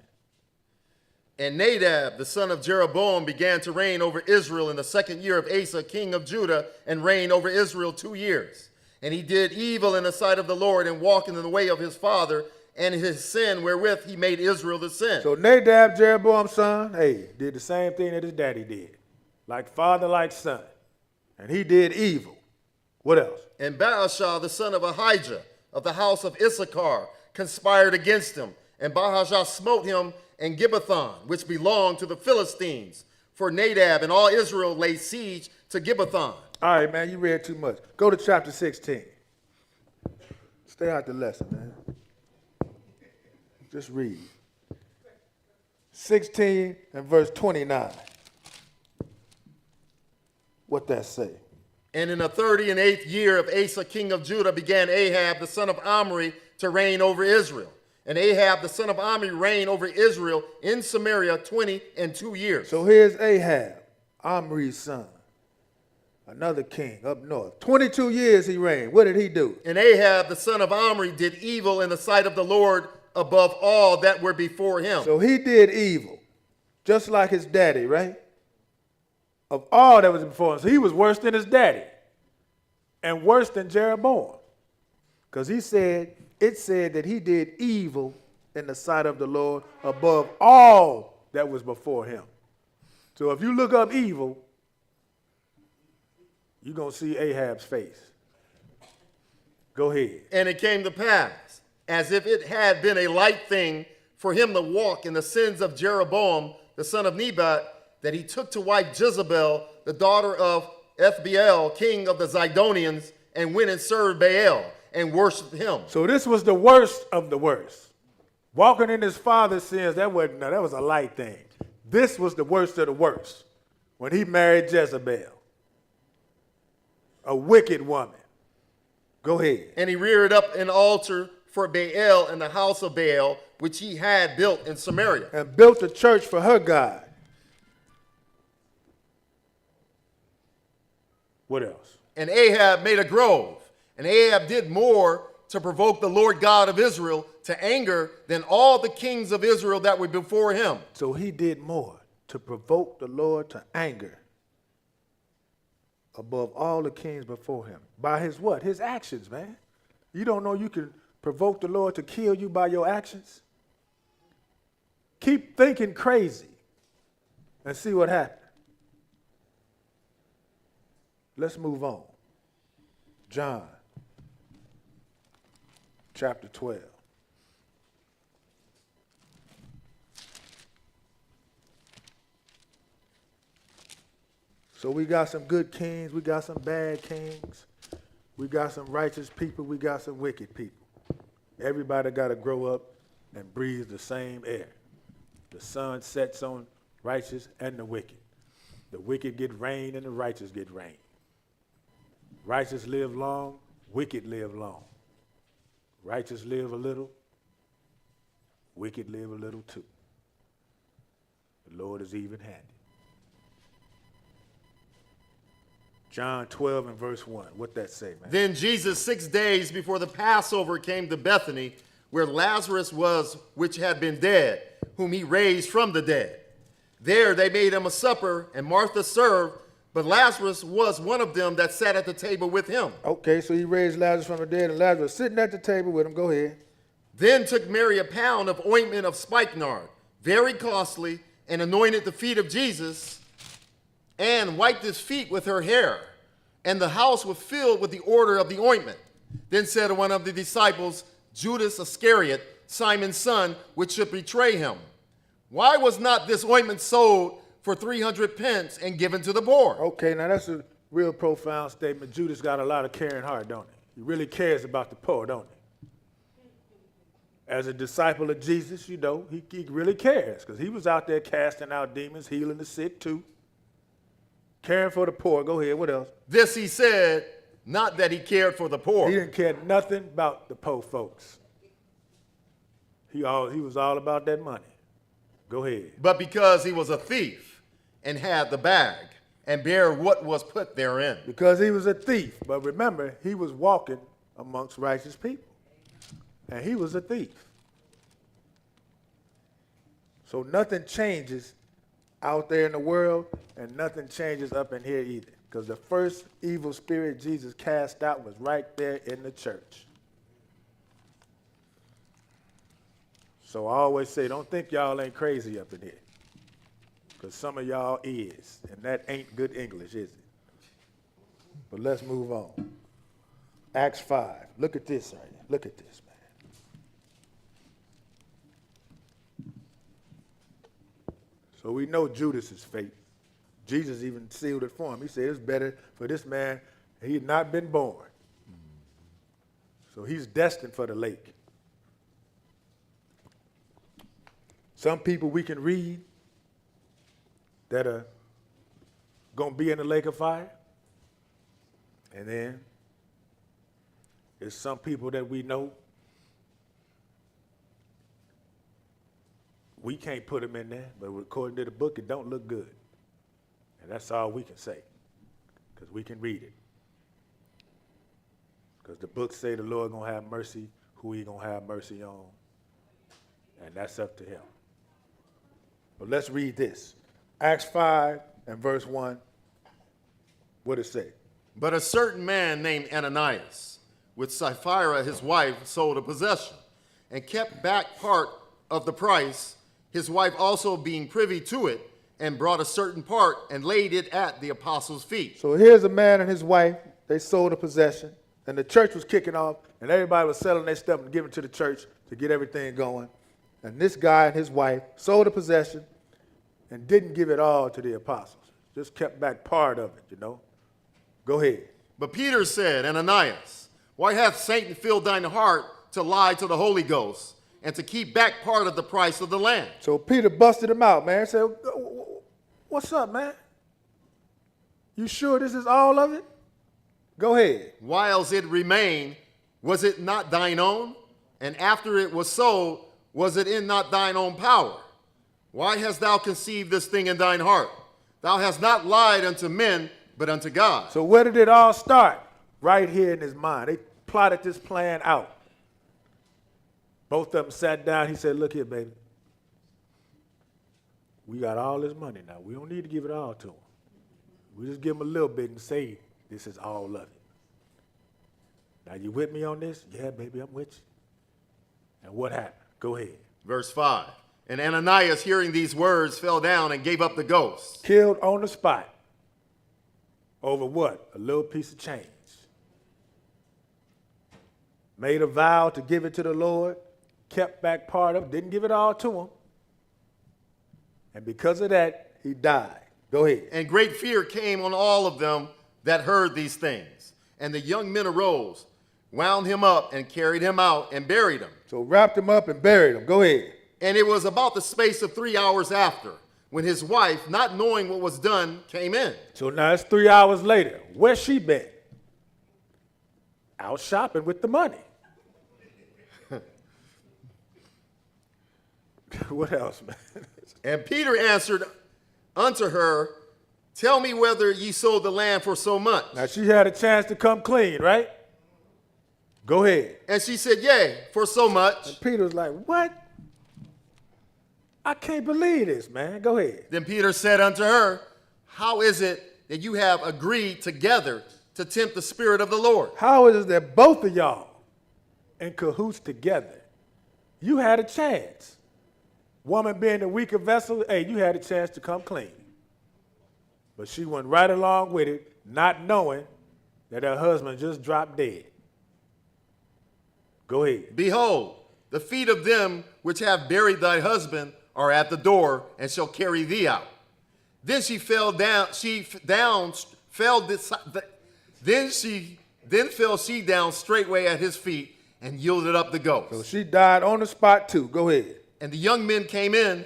And Nadab, the son of Jeroboam, began to reign over Israel in the second year of Asa, king of Judah, and reigned over Israel 2 years. And he did evil in the sight of the Lord and walked in the way of his father and his sin wherewith he made Israel to sin. So Nadab, Jeroboam's son, hey, did the same thing that his daddy did. Like father, like son. And he did evil. What else? And Baasha, the son of Ahijah, of the house of Issachar, conspired against him. And Baasha smote him in Gibbethon, which belonged to the Philistines. For Nadab and all Israel laid siege to Gibbethon. All right, man, you read too much. Go to chapter 16. Stay out the lesson, man. Just read. 16 and verse 29. What that say? And in the 38th year of Asa, king of Judah, began Ahab, the son of Omri, to reign over Israel. And Ahab, the son of Omri, reigned over Israel in Samaria 22 years. So here's Ahab, Omri's son, another king up north. 22 years he reigned. What did he do? And Ahab, the son of Omri, did evil in the sight of the Lord above all that were before him. So he did evil, just like his daddy, right? Of all that was before him. So he was worse than his daddy and worse than Jeroboam. Because it said that he did evil in the sight of the Lord above all that was before him. So if you look up evil, you're going to see Ahab's face. Go ahead. And it came to pass, as if it had been a light thing for him to walk in the sins of Jeroboam, the son of Nebat, that he took to wife Jezebel, the daughter of Ethbaal, king of the Zidonians, and went and served Baal and worshiped him. So this was the worst of the worst. Walking in his father's sins, that was a light thing. This was the worst of the worst when he married Jezebel, a wicked woman. Go ahead. And he reared up an altar for Baal in the house of Baal, which he had built in Samaria. And built a church for her God. What else? And Ahab made a grove. And Ahab did more to provoke the Lord God of Israel to anger than all the kings of Israel that were before him. So he did more to provoke the Lord to anger above all the kings before him. By his what? His actions, man. You don't know you can provoke the Lord to kill you by your actions? Keep thinking crazy and see what happens. Let's move on. John, chapter 12. So we got some good kings, we got some bad kings, we got some righteous people, we got some wicked people. Everybody got to grow up and breathe the same air. The sun sets on righteous and the wicked. The wicked get rain and the righteous get rain. Righteous live long, wicked live long. Righteous live a little, wicked live a little too. The Lord is even-handed. John 12 and verse 1. What that say, man? Then Jesus, 6 days before the Passover, came to Bethany, where Lazarus was, which had been dead, whom he raised from the dead. There they made him a supper, and Martha served, but Lazarus was one of them that sat at the table with him. Okay, so he raised Lazarus from the dead, and Lazarus sitting at the table with him. Go ahead. Then took Mary a pound of ointment of spikenard, very costly, and anointed the feet of Jesus, and wiped his feet with her hair. And the house was filled with the odor of the ointment. Then said one of the disciples, Judas Iscariot, Simon's son, which should betray him, why was not this ointment sold for 300 pence and given to the poor? Okay, now that's a real profound statement. Judas got a lot of caring heart, don't he? He really cares about the poor, don't he? As a disciple of Jesus, you know, he really cares because he was out there casting out demons, healing the sick too, caring for the poor. Go ahead, what else? This he said, not that he cared for the poor. He didn't care nothing about the poor folks. He was all about that money. Go ahead. But because he was a thief and had the bag and bare what was put therein. Because he was a thief. But remember, he was walking amongst righteous people. And he was a thief. So nothing changes out there in the world, and nothing changes up in here either. Because the first evil spirit Jesus cast out was right there in the church. So I always say, don't think y'all ain't crazy up in here. Because some of y'all is. And that ain't good English, is it? But let's move on. Acts 5. Look at this right here. Look at this, man. So we know Judas's fate. Jesus even sealed it for him. He said it's better for this man. He had not been born. So he's destined for the lake. Some people we can read that are going to be in the lake of fire. And then there's some people that we know we can't put them in there, but according to the book, it don't look good. And that's all we can say, because we can read it. Because the books say the Lord going to have mercy, who he going to have mercy on, and that's up to him. But let's read this. Acts 5 and verse 1. What does it say? But a certain man named Ananias, with Sapphira his wife, sold a possession, and kept back part of the price, his wife also being privy to it, and brought a certain part and laid it at the apostles' feet. So here's a man and his wife. They sold a possession, and the church was kicking off, and everybody was selling their stuff and giving it to the church to get everything going. And this guy and his wife sold a possession and didn't give it all to the apostles. Just kept back part of it, you know. Go ahead. But Peter said, Ananias, why hath Satan filled thine heart to lie to the Holy Ghost and to keep back part of the price of the land? So Peter busted him out, man. Said, what's up, man? You sure this is all of it? Go ahead. Whiles it remained, was it not thine own? And after it was sold, was it in not thine own power? Why hast thou conceived this thing in thine heart? Thou hast not lied unto men, but unto God. So where did it all start? Right here in his mind. They plotted this plan out. Both of them sat down. He said, look here, baby. We got all this money now. We don't need to give it all to him. We just give him a little bit and say, this is all of it. Now, you with me on this? Yeah, baby, I'm with you. And what happened? Go ahead. Verse 5. And Ananias, hearing these words, fell down and gave up the ghost. Killed on the spot. Over what? A little piece of change. Made a vow to give it to the Lord. Kept back part of it. Didn't give it all to him. And because of that, he died. Go ahead. And great fear came on all of them that heard these things. And the young men arose, wound him up, and carried him out, and buried him. So wrapped him up and buried him. Go ahead. And it was about the space of 3 hours after, when his wife, not knowing what was done, came in. So now it's 3 hours later. Where's she been? Out shopping with the money. What else, man? And Peter answered unto her, tell me whether ye sold the land for so much. Now she had a chance to come clean, right? Go ahead. And she said, yea, for so much. And Peter was like, what? I can't believe this, man. Go ahead. Then Peter said unto her, how is it that you have agreed together to tempt the Spirit of the Lord? How is it that both of y'all in cahoots together? You had a chance. Woman being the weaker vessel, hey, you had a chance to come clean. But she went right along with it, not knowing that her husband just dropped dead. Go ahead. Behold, the feet of them which have buried thy husband are at the door, and shall carry thee out. Then she fell down. Then fell she down straightway at his feet, and yielded up the ghost. So she died on the spot too. Go ahead. And the young men came in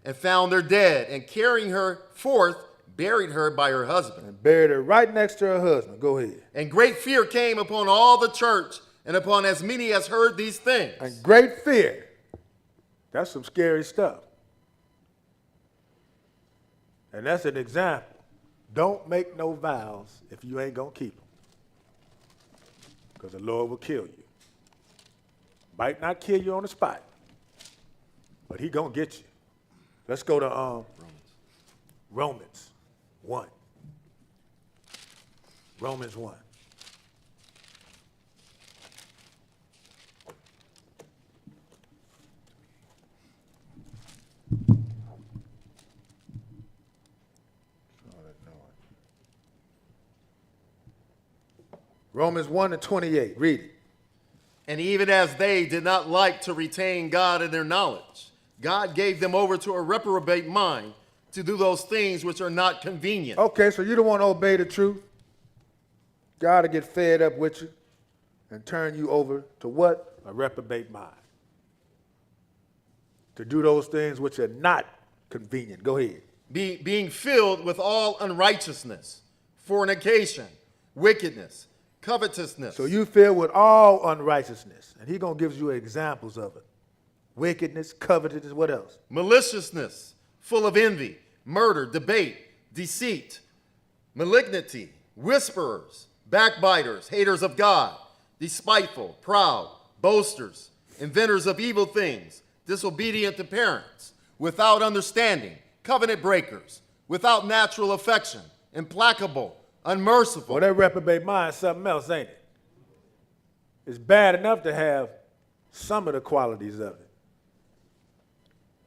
and found her dead, and carrying her forth, buried her by her husband. And buried her right next to her husband. Go ahead. And great fear came upon all the church, and upon as many as heard these things. And great fear. That's some scary stuff. And that's an example. Don't make no vows if you ain't going to keep them. Because the Lord will kill you. Might not kill you on the spot, but he going to get you. Let's go to Romans 1. Romans 1. Romans 1 and 28. Read it. And even as they did not like to retain God in their knowledge, God gave them over to a reprobate mind to do those things which are not convenient. Okay, so you don't want to obey the truth. God will get fed up with you and turn you over to what? A reprobate mind. To do those things which are not convenient. Go ahead. Being filled with all unrighteousness, fornication, wickedness, covetousness. So you filled with all unrighteousness, and he going to give you examples of it. Wickedness, covetousness, what else? Maliciousness, full of envy, murder, debate, deceit, malignity, whisperers, backbiters, haters of God, despiteful, proud, boasters, inventors of evil things, disobedient to parents, without understanding, covenant breakers, without natural affection, implacable, unmerciful. Well, that reprobate mind is something else, ain't it? It's bad enough to have some of the qualities of it.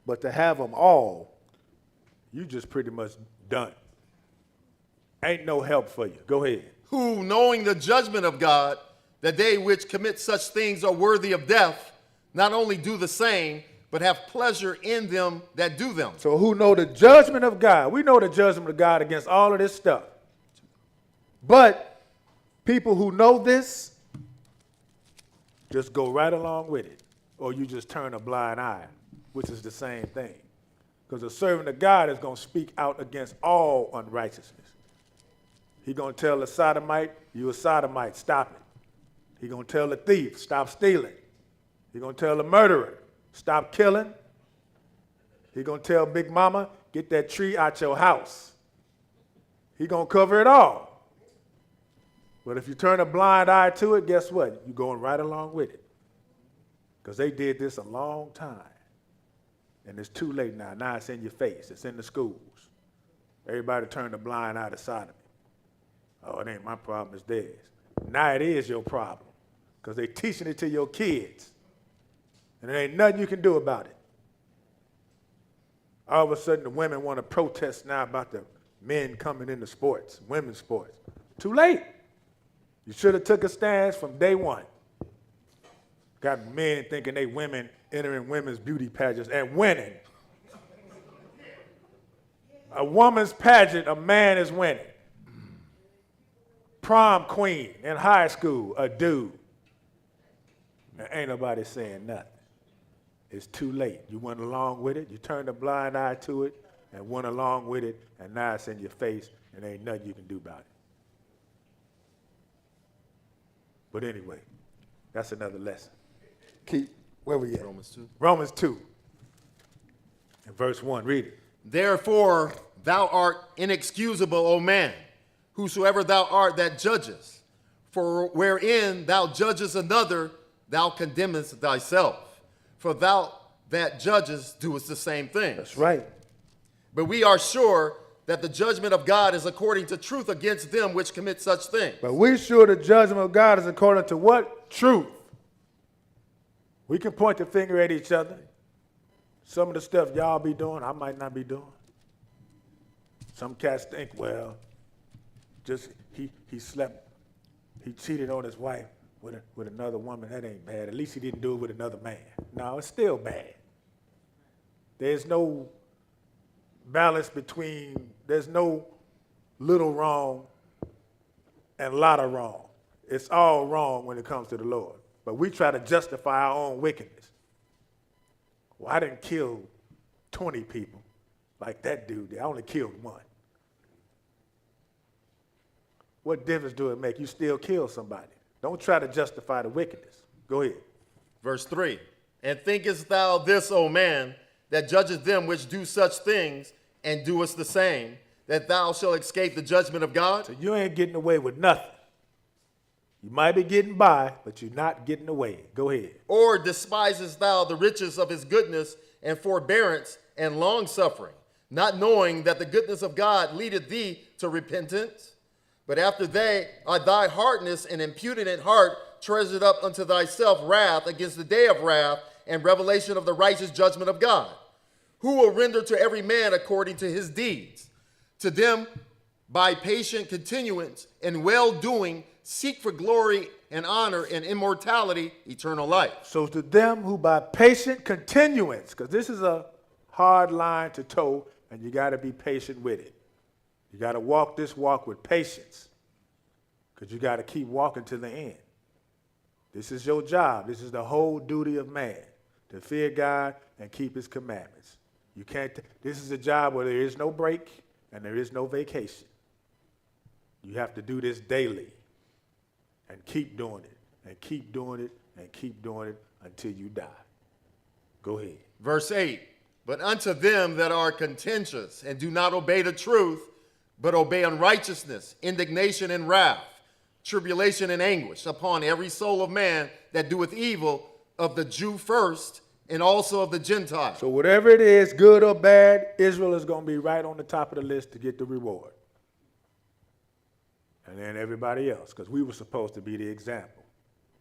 But to have them all, you just pretty much done. Ain't no help for you. Go ahead. Who, knowing the judgment of God, that they which commit such things are worthy of death, not only do the same, but have pleasure in them that do them. So who know the judgment of God? We know the judgment of God against all of this stuff. But people who know this just go right along with it. Or you just turn a blind eye, which is the same thing. Because the servant of God is going to speak out against all unrighteousness. He's going to tell the sodomite, you a sodomite, stop it. He's going to tell the thief, stop stealing. He's going to tell the murderer, stop killing. He's going to tell Big Mama, get that tree out your house. He's going to cover it all. But if you turn a blind eye to it, guess what? You're going right along with it. Because they did this a long time. And it's too late now. Now it's in your face. It's in the schools. Everybody turned a blind eye to sodomy. Oh, it ain't my problem, it's theirs. Now it is your problem. Because they're teaching it to your kids. And there ain't nothing you can do about it. All of a sudden, the women want to protest now about the men coming into sports, women's sports. Too late. You should have took a stance from day one. Got men thinking they women entering women's beauty pageants and winning. A woman's pageant, a man is winning. Prom queen in high school, a dude. Now, ain't nobody saying nothing. It's too late. You went along with it, you turned a blind eye to it, and went along with it, and now it's in your face, and ain't nothing you can do about it. But anyway, that's another lesson. Keep, where we at? Romans 2. Romans 2. In verse 1, read it. Therefore, thou art inexcusable, O man, whosoever thou art that judgest. For wherein thou judgest another, thou condemnest thyself. For thou that judges doeth the same thing. That's right. But we are sure that the judgment of God is according to truth against them which commit such things. But we sure the judgment of God is according to what? Truth. We can point the finger at each other. Some of the stuff y'all be doing, I might not be doing. Some cats think, well, just he slept, he cheated on his wife with another woman. That ain't bad. At least he didn't do it with another man. No, it's still bad. There's no balance between, there's no little wrong and a lot of wrong. It's all wrong when it comes to the Lord. But we try to justify our own wickedness. Well, I didn't kill 20 people like that dude did. I only killed one. What difference do it make? You still kill somebody. Don't try to justify the wickedness. Go ahead. Verse 3. And thinkest thou this, O man, that judgest them which do such things, and doest the same, that thou shalt escape the judgment of God? So you ain't getting away with nothing. You might be getting by, but you're not getting away. Go ahead. Or despisest thou the riches of his goodness and forbearance and longsuffering, not knowing that the goodness of God leadeth thee to repentance? But after thy hardness and impudent heart treasured up unto thyself wrath against the day of wrath and revelation of the righteous judgment of God, who will render to every man according to his deeds. To them by patient continuance and well-doing seek for glory and honor and immortality, eternal life. So to them who by patient continuance, because this is a hard line to toe, and you got to be patient with it. You got to walk this walk with patience, because you got to keep walking to the end. This is your job. This is the whole duty of man, to fear God and keep his commandments. You can't. This is a job where there is no break and there is no vacation. You have to do this daily and keep doing it and keep doing it and keep doing it until you die. Go ahead. Verse 8. But unto them that are contentious and do not obey the truth, but obey unrighteousness, indignation and wrath, tribulation and anguish upon every soul of man that doeth evil, of the Jew first, and also of the Gentile. So whatever it is, good or bad, Israel is going to be right on the top of the list to get the reward. And then everybody else, because we were supposed to be the example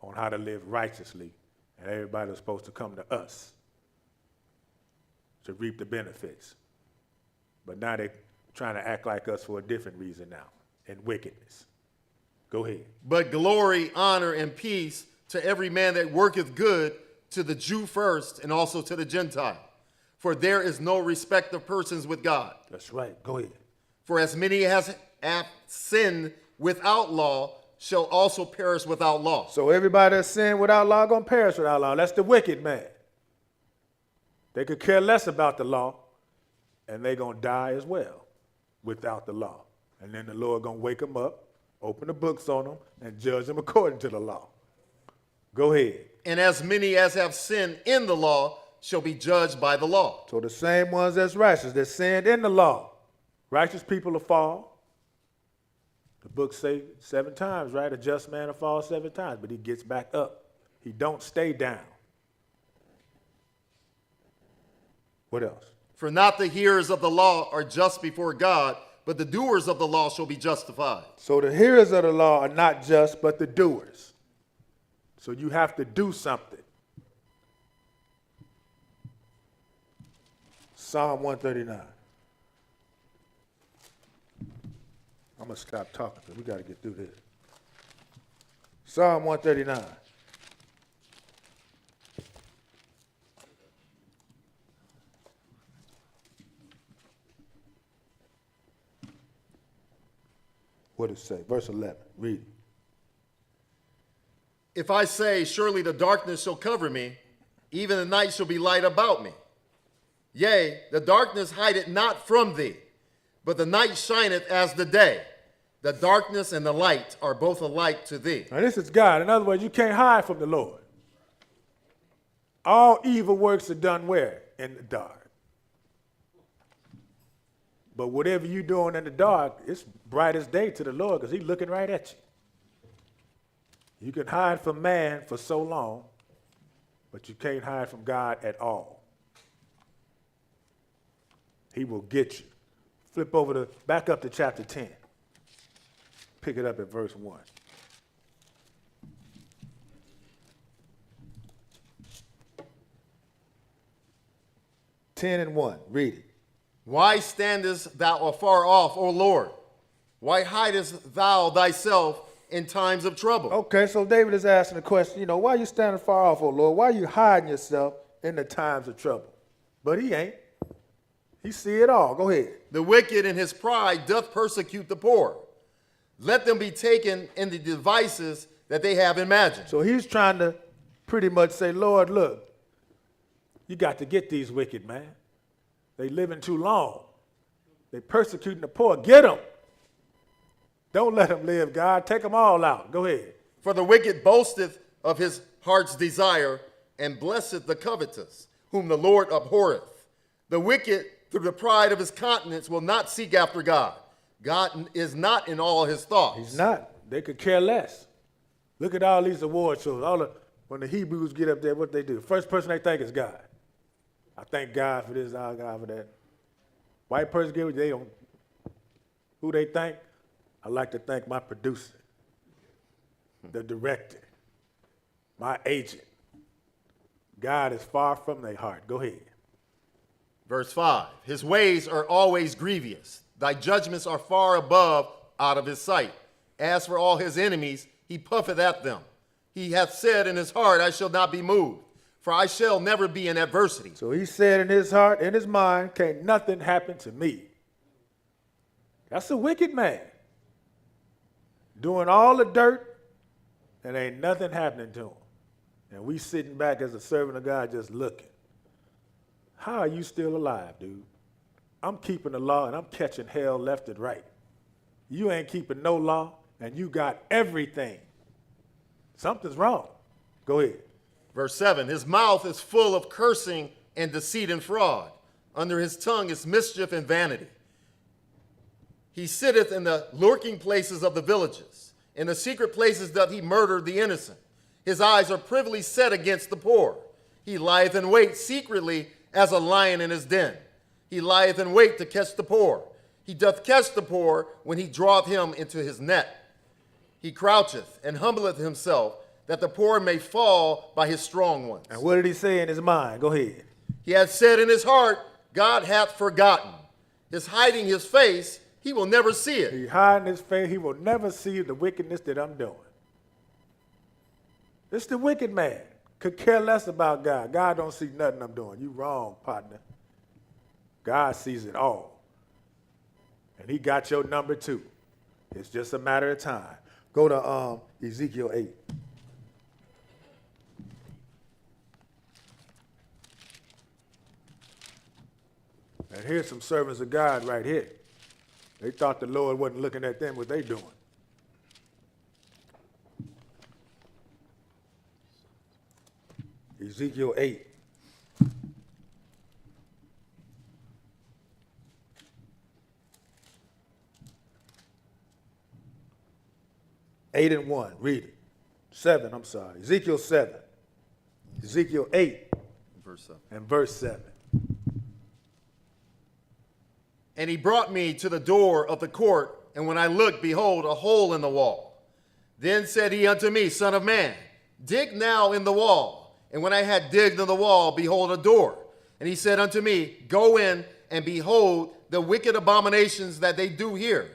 on how to live righteously, and everybody was supposed to come to us to reap the benefits. But now they're trying to act like us for a different reason now, in wickedness. Go ahead. But glory, honor, and peace to every man that worketh good, to the Jew first, and also to the Gentile. For there is no respect of persons with God. That's right. Go ahead. For as many as have sinned without law shall also perish without law. So everybody that's sinned without law going to perish without law. That's the wicked man. They could care less about the law, and they're going to die as well without the law. And then the Lord going to wake them up, open the books on them, and judge them according to the law. Go ahead. And as many as have sinned in the law shall be judged by the law. So the same ones that's righteous, that sinned in the law. Righteous people will fall. The book say 7 times, right? A just man will fall 7 times, but he gets back up. He don't stay down. What else? For not the hearers of the law are just before God, but the doers of the law shall be justified. So the hearers of the law are not just, but the doers. So you have to do something. Psalm 139. I'm going to stop talking because we got to get through this. Psalm 139. What does it say? Verse 11. Read it. If I say, surely the darkness shall cover me, even the night shall be light about me. Yea, the darkness hideth not from thee, but the night shineth as the day. The darkness and the light are both alike to thee. Now this is God. In other words, you can't hide from the Lord. All evil works are done where? In the dark. But whatever you're doing in the dark, it's bright as day to the Lord because he's looking right at you. You can hide from man for so long, but you can't hide from God at all. He will get you. Flip over back up to chapter 10. Pick it up at verse 1. Ten and 1. Read it. Why standest thou afar off, O Lord? Why hidest thou thyself in times of trouble? Okay, so David is asking the question, why you standing far off, O Lord? Why are you hiding yourself in the times of trouble? But he ain't. He see it all. Go ahead. The wicked in his pride doth persecute the poor. Let them be taken in the devices that they have imagined. So he's trying to pretty much say, Lord, look, you got to get these wicked, man. They living too long. They persecuting the poor. Get them. Don't let them live, God. Take them all out. Go ahead. For the wicked boasteth of his heart's desire, and blesseth the covetous, whom the Lord abhorreth. The wicked, through the pride of his countenance, will not seek after God. God is not in all his thoughts. He's not. They could care less. Look at all these award shows. When the Hebrews get up there, what they do? The first person they think is God. I thank God for this, I God for that. White person get it, they don't. Who they thank? I like to thank my producer, the director, my agent. God is far from their heart. Go ahead. Verse 5, his ways are always grievous. Thy judgments are far above out of his sight. As for all his enemies, he puffeth at them. He hath said in his heart, I shall not be moved, for I shall never be in adversity. So he said in his heart, in his mind, can't nothing happen to me. That's a wicked man. Doing all the dirt, and ain't nothing happening to him. And we sitting back as a servant of God just looking. How are you still alive, dude? I'm keeping the law and I'm catching hell left and right. You ain't keeping no law and you got everything. Something's wrong. Go ahead. Verse 7, his mouth is full of cursing and deceit and fraud. Under his tongue is mischief and vanity. He sitteth in the lurking places of the villages. In the secret places doth he murder the innocent. His eyes are privily set against the poor. He lieth in wait secretly as a lion in his den. He lieth in wait to catch the poor. He doth catch the poor when he draweth him into his net. He croucheth and humbleth himself, that the poor may fall by his strong ones. And what did he say in his mind? Go ahead. He hath said in his heart, God hath forgotten. His hiding his face, he will never see it. He hiding his face. He will never see the wickedness that I'm doing. It's the wicked man. Could care less about God. God don't see nothing I'm doing. You wrong, partner. God sees it all. And he got your number too. It's just a matter of time. Go to Ezekiel 8. And here's some servants of God right here. They thought the Lord wasn't looking at them, what they doing. Ezekiel 8. Eight and 1. Read it. 7, I'm sorry. Ezekiel 7. Ezekiel 8 Verse 7. and verse 7. And he brought me to the door of the court, and when I looked, behold, a hole in the wall. Then said he unto me, Son of man, dig now in the wall. And when I had digged in the wall, behold, a door. And he said unto me, Go in, and behold the wicked abominations that they do here.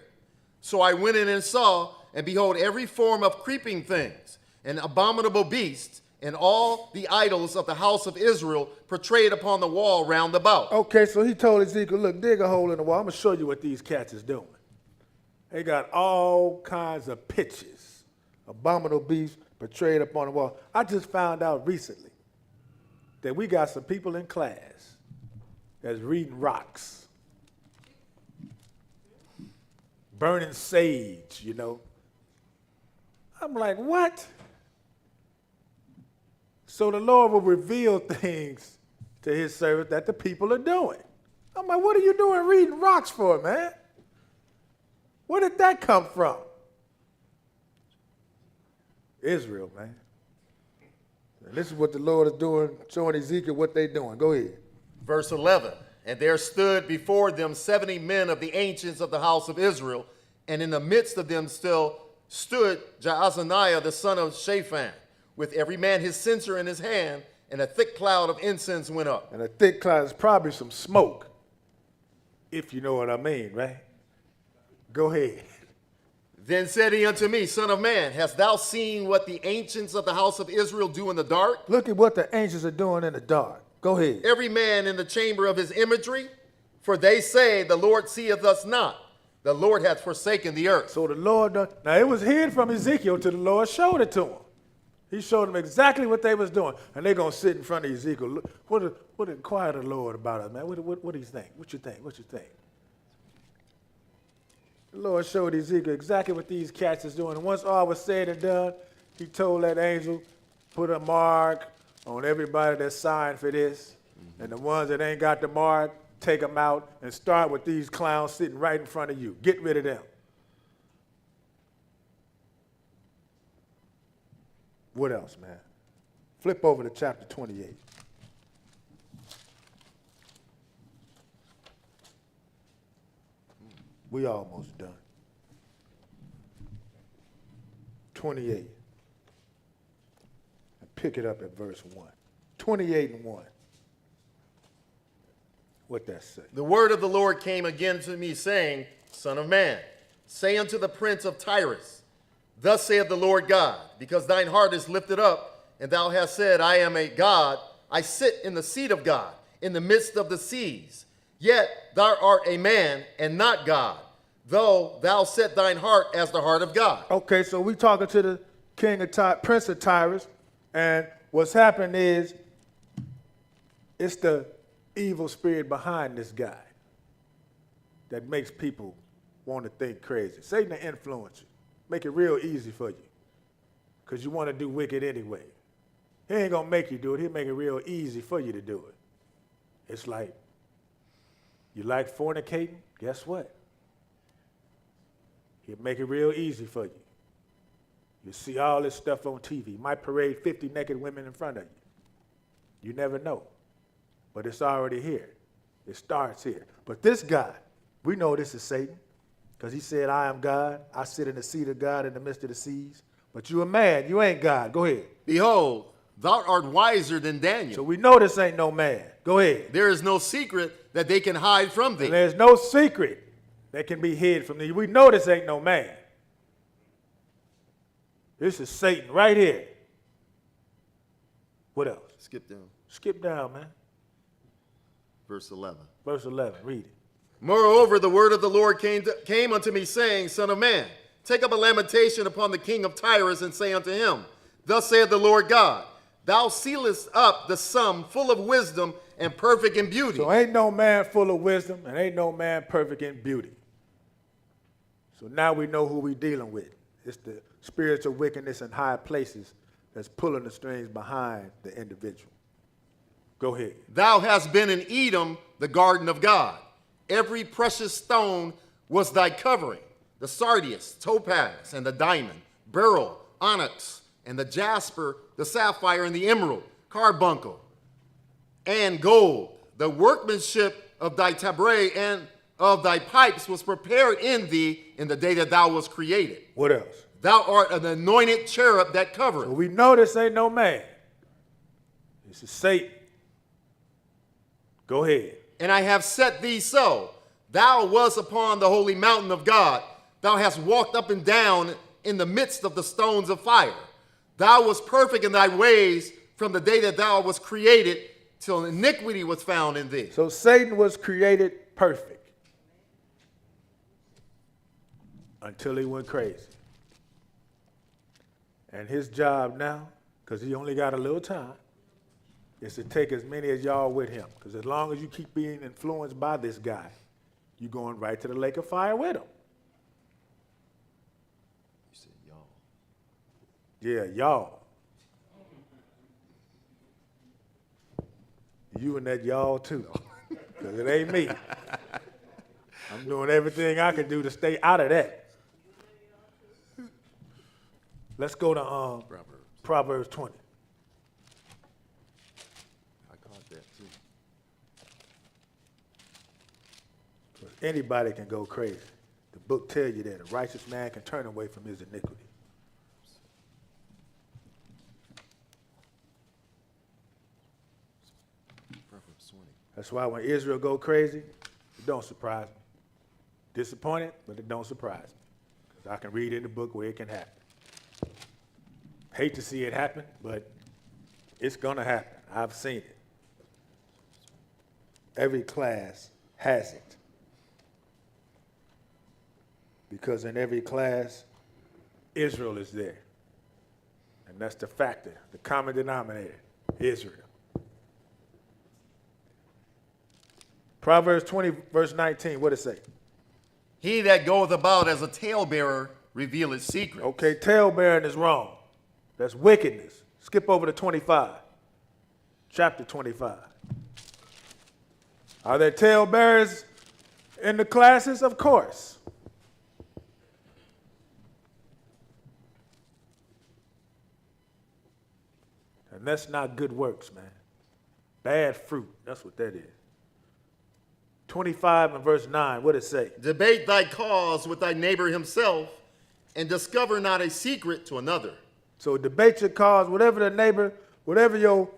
So I went in and saw, and behold, every form of creeping things, and abominable beasts, and all the idols of the house of Israel portrayed upon the wall round about. Okay, so he told Ezekiel, look, dig a hole in the wall. I'm going to show you what these cats is doing. They got all kinds of pictures, abominable beasts portrayed upon the wall. I just found out recently that we got some people in class that's reading rocks, burning sage, you know. I'm like, what? So the Lord will reveal things to his servant that the people are doing. I'm like, what are you doing reading rocks for, man? Where did that come from? Israel, man. And this is what the Lord is doing, showing Ezekiel what they're doing. Go ahead. Verse 11. And there stood before them 70 men of the ancients of the house of Israel, and in the midst of them still stood Jaazaniah the son of Shaphan, with every man his censer in his hand, and a thick cloud of incense went up. And a thick cloud is probably some smoke, if you know what I mean, right? Go ahead. Then said he unto me, Son of man, hast thou seen what the ancients of the house of Israel do in the dark? Look at what the angels are doing in the dark. Go ahead. Every man in the chamber of his imagery, for they say, the Lord seeth us not. The Lord hath forsaken the earth. So the Lord, now it was hid from Ezekiel till the Lord showed it to him. He showed them exactly what they was doing. And they're going to sit in front of Ezekiel. Look, what inquire the Lord about us, man? What do you think? What you think? What you think? The Lord showed Ezekiel exactly what these cats is doing. And once all was said and done, he told that angel, put a mark on everybody that signed for this. And the ones that ain't got the mark, take them out and start with these clowns sitting right in front of you. Get rid of them. What else, man? Flip over to chapter 28. We almost done. 28. And pick it up at verse 1. 28 and 1. What that say? The word of the Lord came again to me, saying, Son of man, say unto the prince of Tyrus, Thus saith the Lord God, because thine heart is lifted up, and thou hast said, I am a God, I sit in the seat of God, in the midst of the seas. Yet thou art a man, and not God, though thou set thine heart as the heart of God. Okay, so we talking to the prince of Tyrus, and what's happened is it's the evil spirit behind this guy that makes people want to think crazy. Satan will influence you, make it real easy for you, because you want to do wicked anyway. He ain't gonna make you do it. He'll make it real easy for you to do it. It's like, you like fornicating? Guess what? He'll make it real easy for you. You see all this stuff on TV. He might parade 50 naked women in front of you. You never know. But it's already here. It starts here. But this guy, we know this is Satan, because he said, I am God. I sit in the seat of God in the midst of the seas. But you a man. You ain't God. Go ahead. Behold, thou art wiser than Daniel. So we know this ain't no man. Go ahead. There is no secret that they can hide from thee. And there's no secret that can be hid from thee. We know this ain't no man. This is Satan right here. What else? Skip down. Skip down, man. Verse 11. Verse 11, read it. Moreover, the word of the Lord came unto me, saying, Son of man, take up a lamentation upon the king of Tyrus, and say unto him, Thus saith the Lord God, Thou sealest up the sum full of wisdom and perfect in beauty. So ain't no man full of wisdom, and ain't no man perfect in beauty. So now we know who we dealing with. It's the spiritual wickedness in high places that's pulling the strings behind the individual. Go ahead. Thou hast been in Edom, the garden of God. Every precious stone was thy covering, the sardius, topaz, and the diamond, beryl, onyx, and the jasper, the sapphire, and the emerald, carbuncle, and gold. The workmanship of thy tabret and of thy pipes was prepared in thee in the day that thou was created. What else? Thou art an anointed cherub that covereth. So we know this ain't no man. This is Satan. Go ahead. And I have set thee so. Thou wast upon the holy mountain of God. Thou hast walked up and down in the midst of the stones of fire. Thou wast perfect in thy ways from the day that thou was created till iniquity was found in thee. So Satan was created perfect until he went crazy. And his job now, because he only got a little time, is to take as many as y'all with him. Because as long as you keep being influenced by this guy, you're going right to the lake of fire with him. You said y'all. Yeah, y'all. You and that y'all too. Because it ain't me. I'm doing everything I can do to stay out of that. Let's go to Proverbs 20. I caught that too. Anybody can go crazy. The book tells you that a righteous man can turn away from his iniquity. That's why when Israel go crazy, it don't surprise me. Disappointed, but it don't surprise me. Because I can read in the book where it can happen. Hate to see it happen, but it's going to happen. I've seen it. Every class has it. Because in every class, Israel is there. And that's the factor, the common denominator, Israel. Proverbs 20, verse 19, what does it say? He that goeth about as a talebearer revealeth secrets. Okay, talebearing is wrong. That's wickedness. Skip over to 25. Chapter 25. Are there talebearers in the classes? Of course. And that's not good works, man. Bad fruit. That's what that is. 25 and verse 9, what does it say? Debate thy cause with thy neighbor himself, and discover not a secret to another. So debate your cause, whatever the neighbor, whatever your